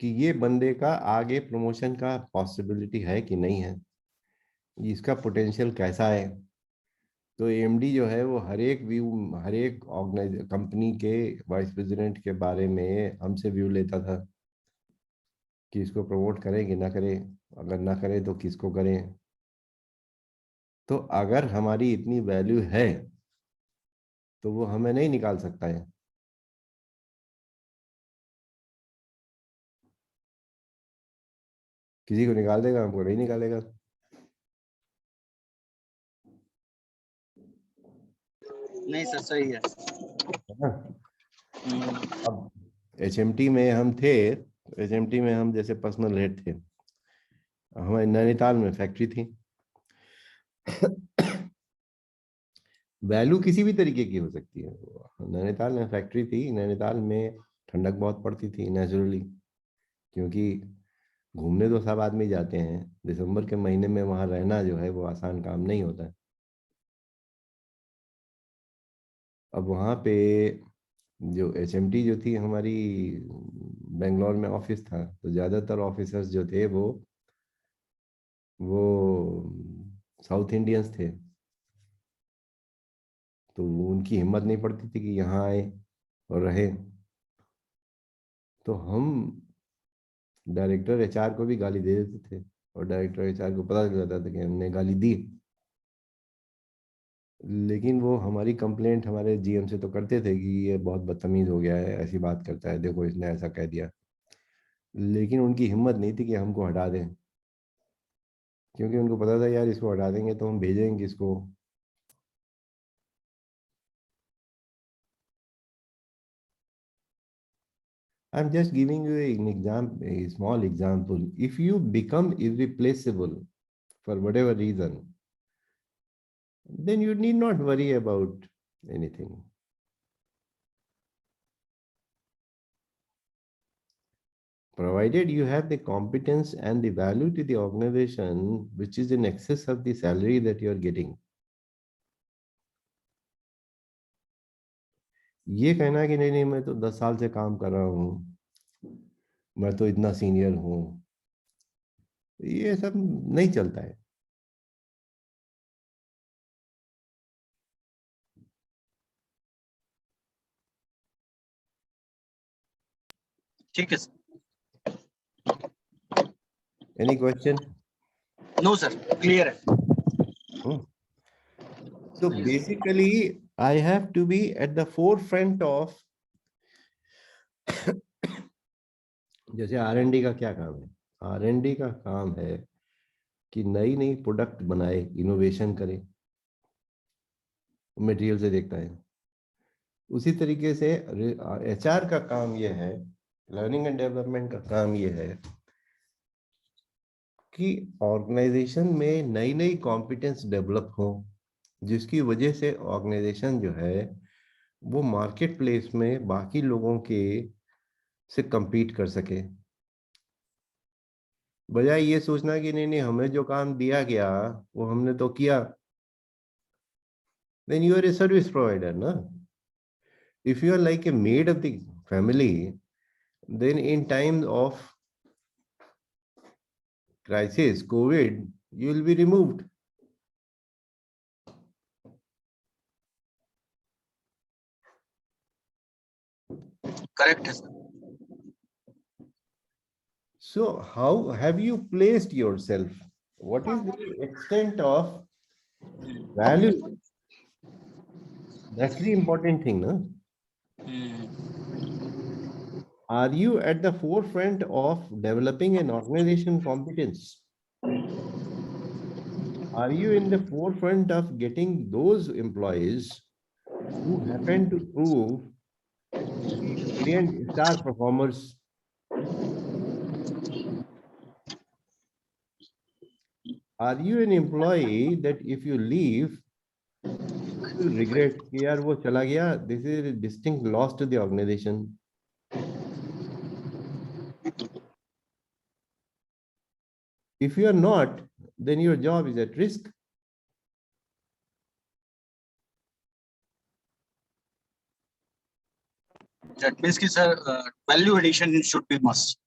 कि ये बंदे का आगे प्रमोशन का पॉसिबिलिटी है कि नहीं है, इसका पोटेंशियल कैसा है। तो AMD जो है वो हर एक व्यू, हर एक ऑर्गेनाइज कंपनी के वाइस प्रेसिडेंट के बारे में हमसे व्यू लेता था कि इसको प्रमोट करें कि ना करें, अगर ना करें तो किसको करें। तो अगर हमारी इतनी वैल्यू है तो वो हमें नहीं निकाल सकता है। किसी को निकाल देगा, हमको नहीं निकालेगा। नहीं सर सही है। है ना? अब HMT में हम थे, HMT में हम जैसे पर्सनल हेड थे, हमारे नैनीताल में फैक्ट्री थी। वैल्यू किसी भी तरीके की हो सकती है। नैनीताल में फैक्ट्री थी, नैनीताल में ठंडक बहुत पड़ती थी नेचुरली, क्योंकि घूमने तो सब आदमी जाते हैं, दिसंबर के महीने में वहां रहना जो है वो आसान काम नहीं होता है। अब वहाँ पे जो HMT जो थी हमारी, बेंगलोर में ऑफिस था, तो ज़्यादातर ऑफिसर्स जो थे वो साउथ इंडियंस थे, तो उनकी हिम्मत नहीं पड़ती थी कि यहाँ आए और रहे। तो हम डायरेक्टर HR को भी गाली दे देते थे, और डायरेक्टर HR को पता चल जाता था कि हमने गाली दी, लेकिन वो हमारी कंप्लेंट हमारे जीएम से तो करते थे कि ये बहुत बदतमीज हो गया है, ऐसी बात करता है, देखो इसने ऐसा कह दिया। लेकिन उनकी हिम्मत नहीं थी कि हमको हटा दें, क्योंकि उनको पता था यार इसको हटा देंगे तो हम भेजेंगे किसको। I'm just giving you an example, a small example. If you become irreplaceable for whatever reason, then you need not worry about anything. Provided you have the competence and the value to the organization, which is in excess of the salary that you are getting. ये कहना कि नहीं नहीं मैं तो 10 साल से काम कर रहा हूँ, मैं तो इतना सीनियर हूँ, ये सब नहीं चलता है। ठीक है sir. Any question? No sir, clear है। So basically, I have to be at the forefront of जैसे R&D का क्या काम है? R&D का काम है कि नई नई प्रोडक्ट बनाए, इनोवेशन करे, मटेरियल से देखता है। उसी तरीके से HR का काम ये है, लर्निंग एंड डेवलपमेंट का काम ये है कि ऑर्गेनाइजेशन में नई नई कॉम्पिटेंस डेवलप हो, जिसकी वजह से ऑर्गेनाइजेशन जो है वो मार्केट प्लेस में बाकी लोगों के से compete कर सके, बजाय ये सोचना कि नहीं नहीं हमें जो काम दिया गया वो हमने तो किया। Then you are a service provider, no? If you are like a maid of the family, then in times of crisis, COVID, you will be removed. Correct है sir. So how have you placed yourself? What is the extent of value? That's the important thing, no? Are you at the forefront of developing an organization competence? Are you in the forefront of getting those employees who happen to prove brilliant star performers? Are you an employee that if you leave, you will regret कि यार वो चला गया, this is a distinct loss to the organization? If you are not, then your job is at risk. That means कि sir value addition should be must.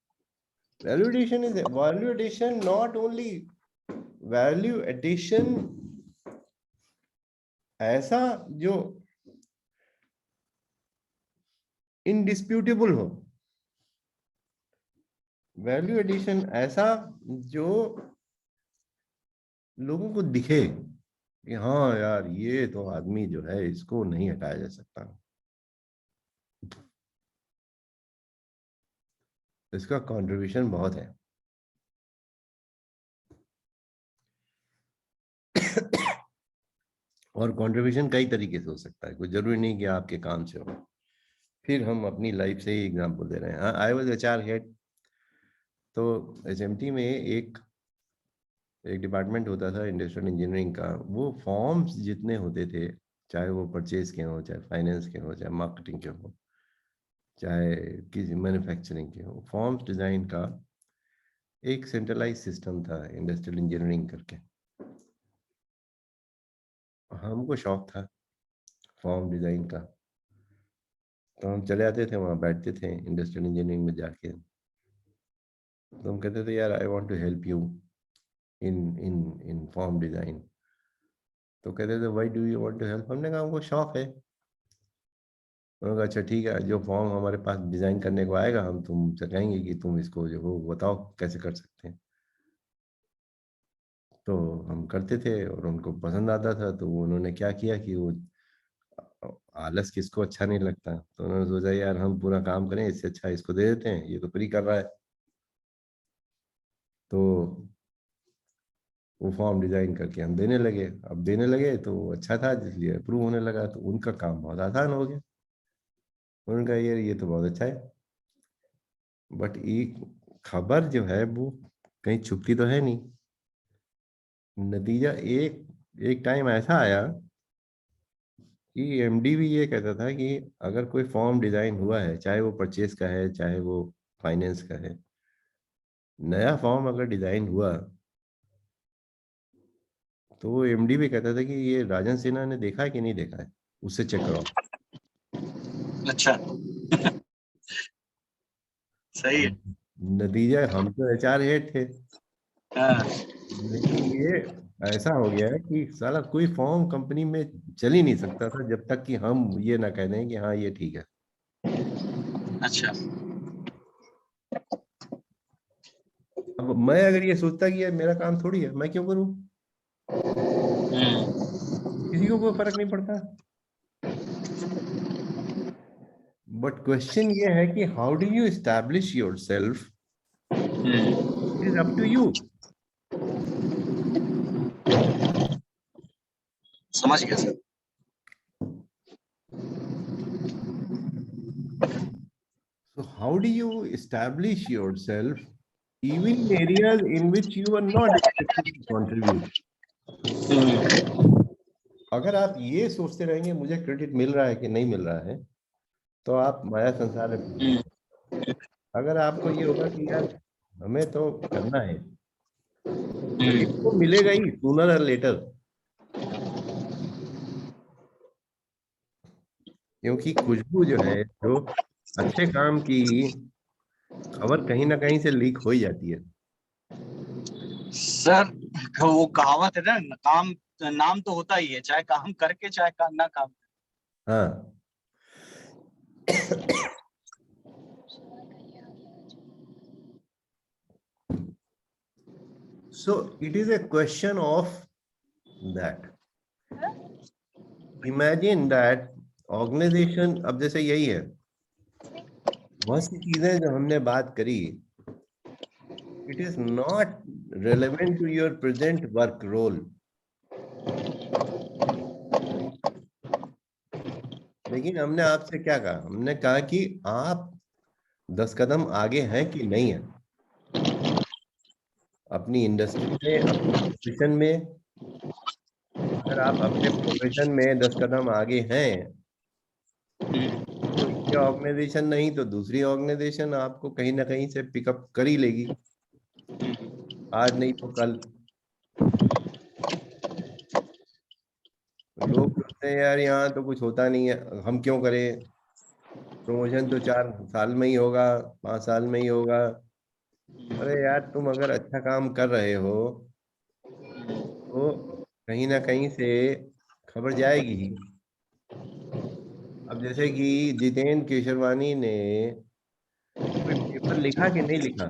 Value addition, not only value addition ऐसा जो indisputable हो, value addition ऐसा जो लोगों को दिखे कि हाँ यार ये तो आदमी जो है इसको नहीं हटाया जा सकता, इसका कंट्रीब्यूशन बहुत है। और कंट्रीब्यूशन कई तरीके से हो सकता है, कोई जरूरी नहीं कि आपके काम से हो। फिर हम अपनी लाइफ से ही एग्जांपल दे रहे हैं। आई वाज एचआर हेड, तो एसएमटी में एक डिपार्टमेंट होता था इंडस्ट्रियल इंजीनियरिंग का। वो फॉर्म्स जितने होते थे, चाहे वो परचेज के हों, चाहे फाइनेंस के हों, चाहे मार्केटिंग के हों, चाहे किसी मैन्युफैक्चरिंग के हों, फॉर्म्स डिज़ाइन का एक सेंट्रलाइज सिस्टम था इंडस्ट्रियल इंजीनियरिंग करके। हमको शौक था फॉर्म डिज़ाइन का, तो हम चले आते थे, वहाँ बैठते थे इंडस्ट्रियल इंजीनियरिंग में जाके, तो हम कहते थे यार I want to help you in in in form design. तो कहते थे why do you want to help? हमने कहा हमको शौक है। उन्होंने कहा अच्छा ठीक है, जो फॉर्म हमारे पास डिज़ाइन करने को आएगा हम तुमसे कहेंगे कि तुम इसको जो हो बताओ कैसे कर सकते हैं। तो हम करते थे और उनको पसंद आता था। तो उन्होंने क्या किया कि वो आलस किसको अच्छा नहीं लगता, तो उन्होंने सोचा यार हम पूरा काम करें, इससे अच्छा इसको दे देते हैं, ये तो फ्री कर रहा है। तो वो फॉर्म डिजाइन करके हम देने लगे। अब देने लगे तो अच्छा था, इसलिए अप्रूव होने लगा, तो उनका काम बहुत आसान हो गया। उन्होंने कहा यार ये तो बहुत अच्छा है। बट एक खबर जो है वो कहीं छुपती तो है नहीं। नतीजा एक एक टाइम ऐसा आया कि एमडी भी ये कहता था कि अगर कोई फॉर्म डिजाइन हुआ है, चाहे वो परचेज का है चाहे वो फाइनेंस का है, नया फॉर्म अगर डिजाइन हुआ तो वो एमडी भी कहता था कि ये राजन सिन्हा ने देखा है कि नहीं देखा है, उससे चेक करो। अच्छा। सही है। नतीजा हम तो एचआर हेड थे, हाँ, लेकिन ये ऐसा हो गया है कि साला कोई फॉर्म कंपनी में चल ही नहीं सकता था जब तक कि हम ये ना कह दें कि हाँ ये ठीक है। अच्छा। अब मैं अगर ये सोचता कि यार मेरा काम थोड़ी है, मैं क्यों करूं, किसी को कोई फर्क नहीं पड़ता। बट क्वेश्चन ये है कि how do you establish yourself, it is up to you. समझ गया sir. So how do you establish yourself even in areas in which you are not expected to contribute? अगर आप ये सोचते रहेंगे मुझे क्रेडिट मिल रहा है कि नहीं मिल रहा है, तो आप माया संसार में फंस जाएंगे। अगर आपको ये होगा कि यार हमें तो करना है, क्रेडिट तो मिलेगा ही सूनर और लेटर, क्योंकि खुशबू जो है, जो अच्छे काम की खबर कहीं ना कहीं से लीक हो ही जाती है। सर वो कहावत है ना, काम नाम तो होता ही है, चाहे काम करके चाहे ना काम। हाँ। So it is a question of that. Imagine that organization, अब जैसे यही है, बहुत सी चीजें जो हमने बात करी, it is not relevant to your present work role. लेकिन हमने आपसे क्या कहा, हमने कहा कि आप 10 कदम आगे हैं कि नहीं है अपनी इंडस्ट्री में, अपनी प्रोफेशन में। अगर आप अपने प्रोफेशन में 10 कदम आगे हैं तो ये ऑर्गेनाइजेशन नहीं तो दूसरी ऑर्गेनाइजेशन आपको कहीं ना कहीं से पिकअप कर ही लेगी, आज नहीं तो कल। लोग सोचते हैं यार यहाँ तो कुछ होता नहीं है, हम क्यों करें, प्रमोशन तो 4 साल में ही होगा, 5 साल में ही होगा। अरे यार तुम अगर अच्छा काम कर रहे हो तो कहीं ना कहीं से खबर जाएगी ही। अब जैसे कि जितेंद्र केशरवानी ने कोई पेपर लिखा कि नहीं लिखा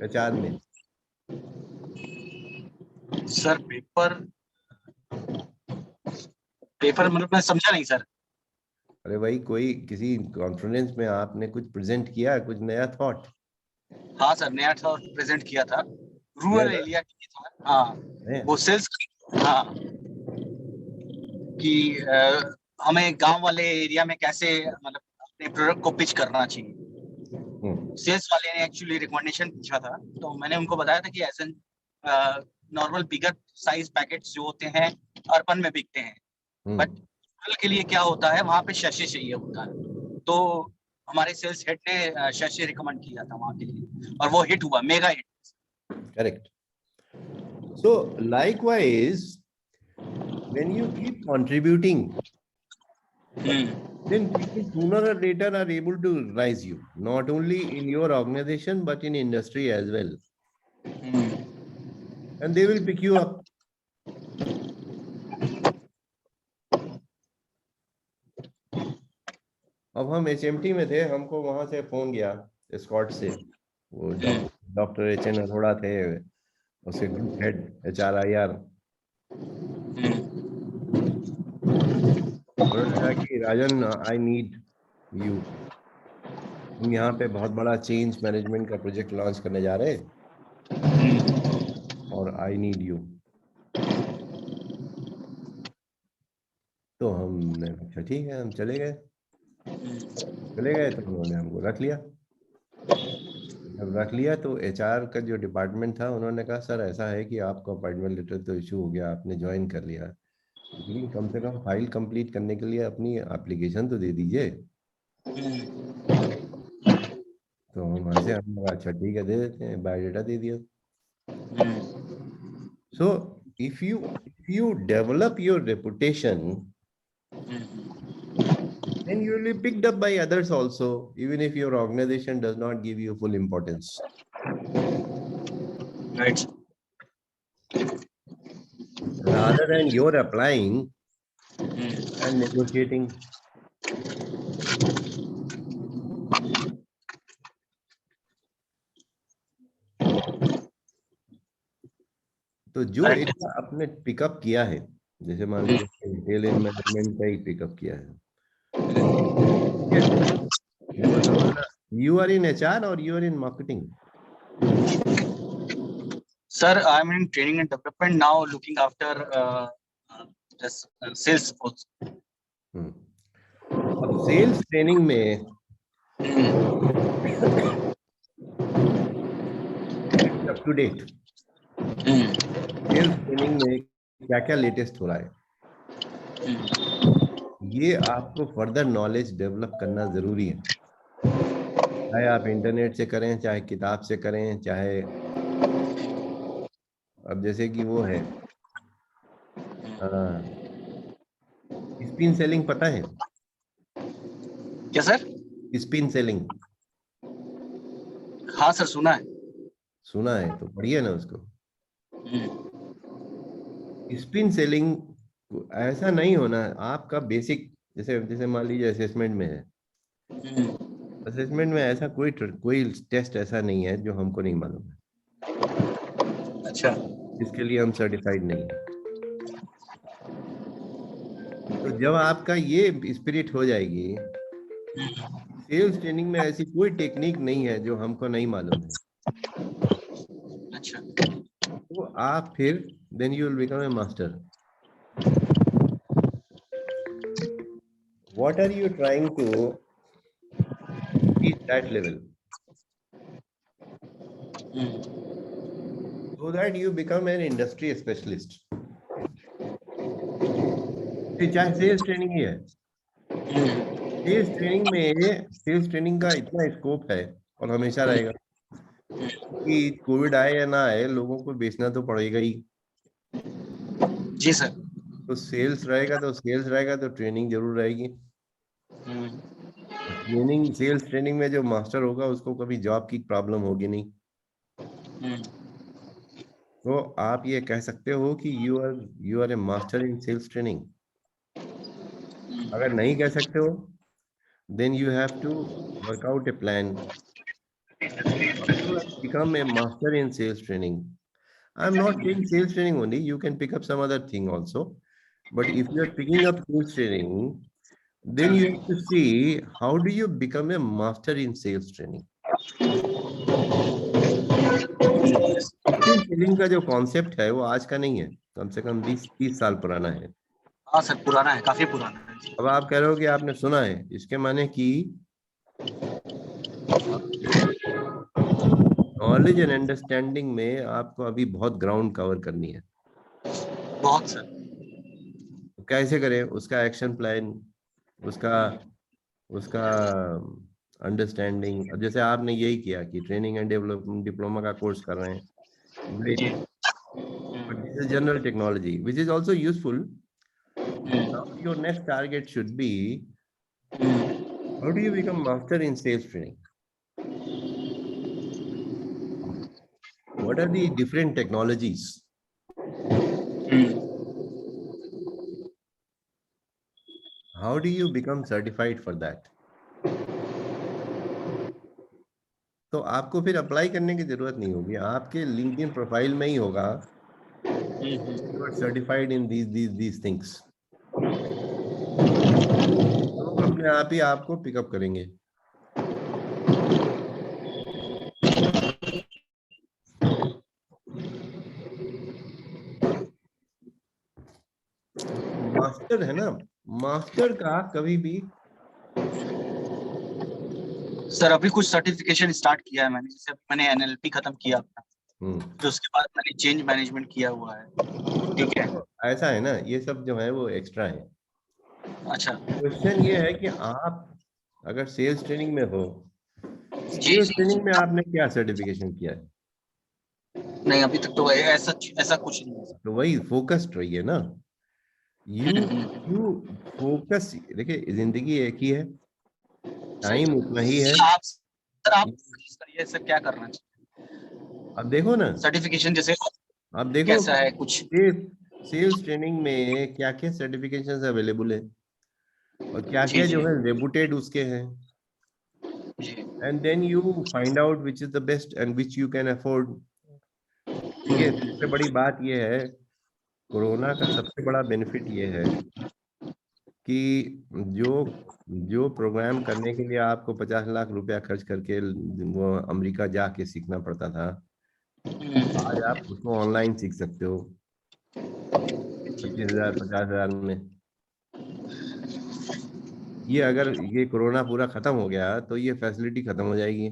एचआर में? सर पेपर पेपर मतलब मैं समझा नहीं सर। अरे भाई कोई किसी कॉन्फ्रेंस में आपने कुछ प्रेजेंट किया, कुछ नया थॉट हाँ सर, नया था और प्रेजेंट किया था, किया रूरल एरिया की था। हाँ, है? वो सेल्स। हाँ, कि हमें गांव वाले एरिया में कैसे मतलब अपने प्रोडक्ट को पिच करना चाहिए। सेल्स वाले ने एक्चुअली रिकमेंडेशन पूछा था, तो मैंने उनको बताया था कि ऐसे नॉर्मल बिगर साइज पैकेट्स जो होते हैं अर्बन में बिकते हैं, बट रूरल के लिए क्या होता है, वहां पे शशि चाहिए होता है। तो हमारे सेल्स हेड ने शशि रिकमेंड किया था वहां के लिए, और वो हिट हुआ, mega hit. Correct. So likewise, when you keep contributing, then people sooner or later are able to rise you, not only in your organization but in industry as well, and they will pick you up. अब हम HMT में थे, हमको वहां से phone गया Scott से, वो डॉक्टर HN अरोड़ा थे, उसके ग्रुप हेड HRIR, उन्होंने कहा कि राजन आई नीड यू, हम यहाँ पे बहुत बड़ा चेंज मैनेजमेंट का प्रोजेक्ट लॉन्च करने जा रहे हैं और आई नीड यू। तो हमने अच्छा ठीक है, हम चले गए तो उन्होंने हमको रख लिया। जब रख लिया तो HR का जो डिपार्टमेंट था उन्होंने कहा सर ऐसा है कि आपका अपॉइंटमेंट लेटर तो इशू हो गया, आपने ज्वाइन कर लिया, लेकिन कम से कम फाइल कंप्लीट करने के लिए अपनी एप्लीकेशन तो दे दीजिए। तो वहां से हमने कहा अच्छा ठीक है दे देते हैं, बायोडाटा दे दिया। So if you develop your reputation, then you will be picked up by others also, even if your organization does not give you full importance. Right. Rather than you're applying and negotiating. तो जो area आपने pickup किया है, जैसे मान लीजिए retail in management का ही pickup किया है, वो समझना यू आर इन HR और you are in marketing. Sir, I am in training and development now, looking after this sales also. अब सेल्स ट्रेनिंग में up to date sales training में क्या क्या लेटेस्ट हो रहा है, ये आपको फर्दर नॉलेज डेवलप करना जरूरी है। चाहे आप इंटरनेट से करें, चाहे किताब से करें, चाहे अब जैसे कि वो है स्पिन सेलिंग, पता है? क्या सर? स्पिन सेलिंग हाँ सर, सुना है। सुना है तो पढ़िए ना उसको। स्पिन सेलिंग ऐसा नहीं होना है आपका बेसिक, जैसे जैसे मान लीजिए असेसमेंट में है, असेसमेंट में ऐसा कोई टेस्ट ऐसा नहीं है जो हमको नहीं मालूम है। अच्छा। इसके लिए हम सर्टिफाइड नहीं है। तो जब आपका ये स्पिरिट हो जाएगी, सेल्स ट्रेनिंग में ऐसी कोई टेक्निक नहीं है जो हमको नहीं मालूम है। अच्छा। तो आप फिर then you will become a master. What are you trying to reach that level so that you become an industry specialist. चाहे सेल्स ट्रेनिंग ही है, सेल्स ट्रेनिंग में सेल्स ट्रेनिंग का इतना स्कोप है और हमेशा रहेगा कि कोविड आए या ना आए, लोगों को बेचना तो पड़ेगा ही। जी सर। तो सेल्स रहेगा तो ट्रेनिंग जरूर रहेगी। ट्रेनिंग सेल्स ट्रेनिंग में जो मास्टर होगा उसको कभी जॉब की प्रॉब्लम होगी नहीं। तो आप ये कह सकते हो कि you are a master in sales training. अगर नहीं कह सकते हो then you have to work out a plan to become a master in sales training. I'm not saying sales training only, you can pick up some other thing also, but if you are picking up sales training, then you have to see how do you become a master in sales training. Selling का जो concept है वो आज का नहीं है, कम से कम 20-30 साल पुराना है। हाँ सर, पुराना है, काफी पुराना है। अब आप कह रहे हो कि आपने सुना है, इसके माने कि नॉलेज एंड अंडरस्टैंडिंग में आपको अभी बहुत ग्राउंड कवर करनी है। बहुत सर। कैसे करें उसका एक्शन प्लान, उसका अंडरस्टैंडिंग। अब जैसे आपने यही किया कि ट्रेनिंग एंड डेवलपमेंट डिप्लोमा का कोर्स कर रहे हैं, great, but this is general technology which is also useful. Your next target should be how do you become master in sales training, what are the different technologies, how do you become certified for that। तो तो आपको फिर apply करने की जरूरत नहीं होगी, आपके लिंक्डइन प्रोफाइल में ही होगा you are certified in these things. लोग अपने आप ही आपको पिकअप करेंगे। मास्टर है ना, मास्टर का कभी भी सर अभी कुछ सर्टिफिकेशन स्टार्ट किया है मैंने, जैसे मैंने एनएलपी खत्म किया अपना, फिर उसके बाद मैंने चेंज मैनेजमेंट किया हुआ है। ठीक है, ऐसा है ना, ये सब जो है वो एक्स्ट्रा है। अच्छा क्वेश्चन ये है कि आप अगर सेल्स ट्रेनिंग में हो, जी सेल्स जी। ट्रेनिंग में आपने क्या सर्टिफिकेशन किया है? नहीं अभी तक तो ऐसा कुछ नहीं है सर। तो वही फोकस्ड रहिए ना। यू फोकस, देखिए जिंदगी एक ही है, टाइम उतना ही है। आप करिए सर, क्या करना चाहिए? अब देखो ना, सर्टिफिकेशन जैसे अब देखो कैसा है कुछ? सेल्स ट्रेनिंग में क्या क्या सर्टिफिकेशंस अवेलेबल है और क्या जी क्या जी जो है रेपुटेड उसके हैं, जी। And then you find out which is the best and which you can afford. देखिए सबसे बड़ी बात ये है, कोरोना का सबसे बड़ा बेनिफिट ये है कि जो जो प्रोग्राम करने के लिए आपको 50 लाख रुपया खर्च करके वो अमेरिका जाके सीखना पड़ता था, आज आप उसको ऑनलाइन सीख सकते हो 25,000 50,000 में। ये अगर ये कोरोना पूरा खत्म हो गया तो ये फैसिलिटी खत्म हो जाएगी।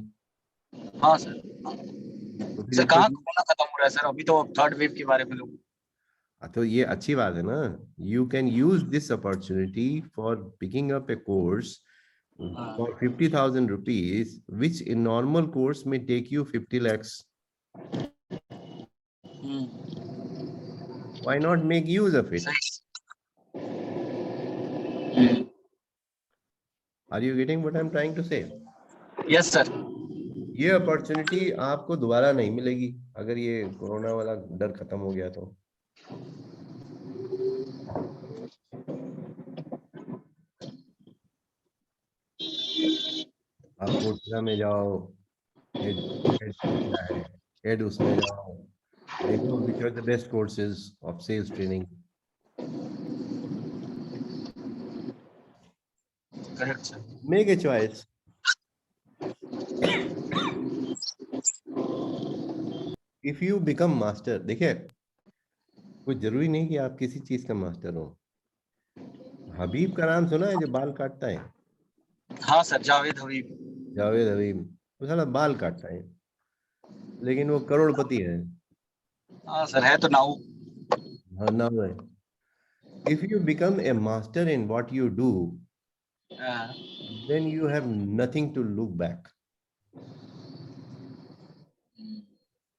हाँ सर। तो फिर सर इसको, कहाँ कोरोना खत्म हो रहा है सर, अभी तो थर्ड वेव के बारे में लोग। तो ये अच्छी बात है ना, you can use this opportunity for picking up A course for 50,000 rupees, which in normal course may take you 50 lakhs. Why not make use of it? Are you getting what I'm trying to say? Yes sir. ये opportunity आपको दोबारा नहीं मिलेगी अगर ये corona वाला डर खत्म हो गया तो। आप कोर्सेरा में जाओ, हेड हेड उसमें जाओ, देखो which are the best courses of sales training. Correct sir. Make a choice. If you become master, देखिए कोई जरूरी नहीं कि आप किसी चीज का मास्टर हो। हबीब का नाम सुना है जो बाल काटता है? हाँ सर, जावेद हबीब। जावेद हबीब, वो साला बाल काटता है लेकिन वो करोड़पति है। हाँ सर, है तो नाउ। हाँ नाम है। If you become a master in what you do, then you have nothing to look back,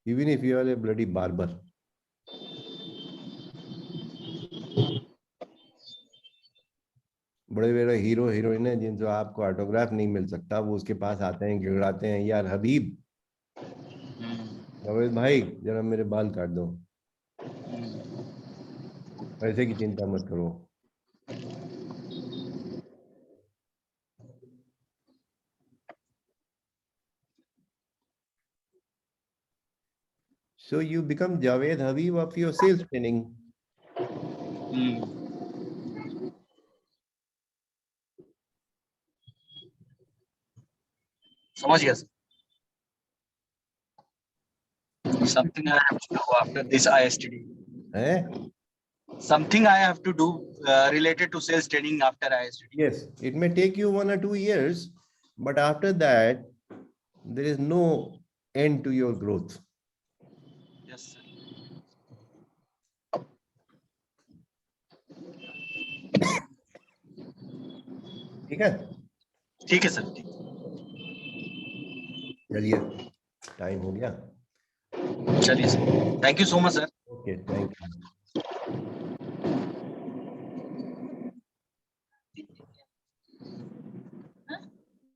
even if you are a bloody barber. बड़े बड़े हीरो हीरोइन है जिनसे आपको ऑटोग्राफ नहीं मिल सकता, वो उसके पास आते हैं, गिड़ाते हैं, यार हबीब, जावेद भाई जरा मेरे बाल काट दो, पैसे की चिंता मत करो। So you become Javed Habib of your sales training. समझ गया sir. Something I have to do after this ISTD. है? Something I have to do related to sales training after ISTD. Yes, it may take you 1 or 2 years, but after that there is no end to your growth. Yes sir. ठीक है? ठीक है sir. चलिए time हो गया। चलिए sir, thank you so much sir. Okay, thank you.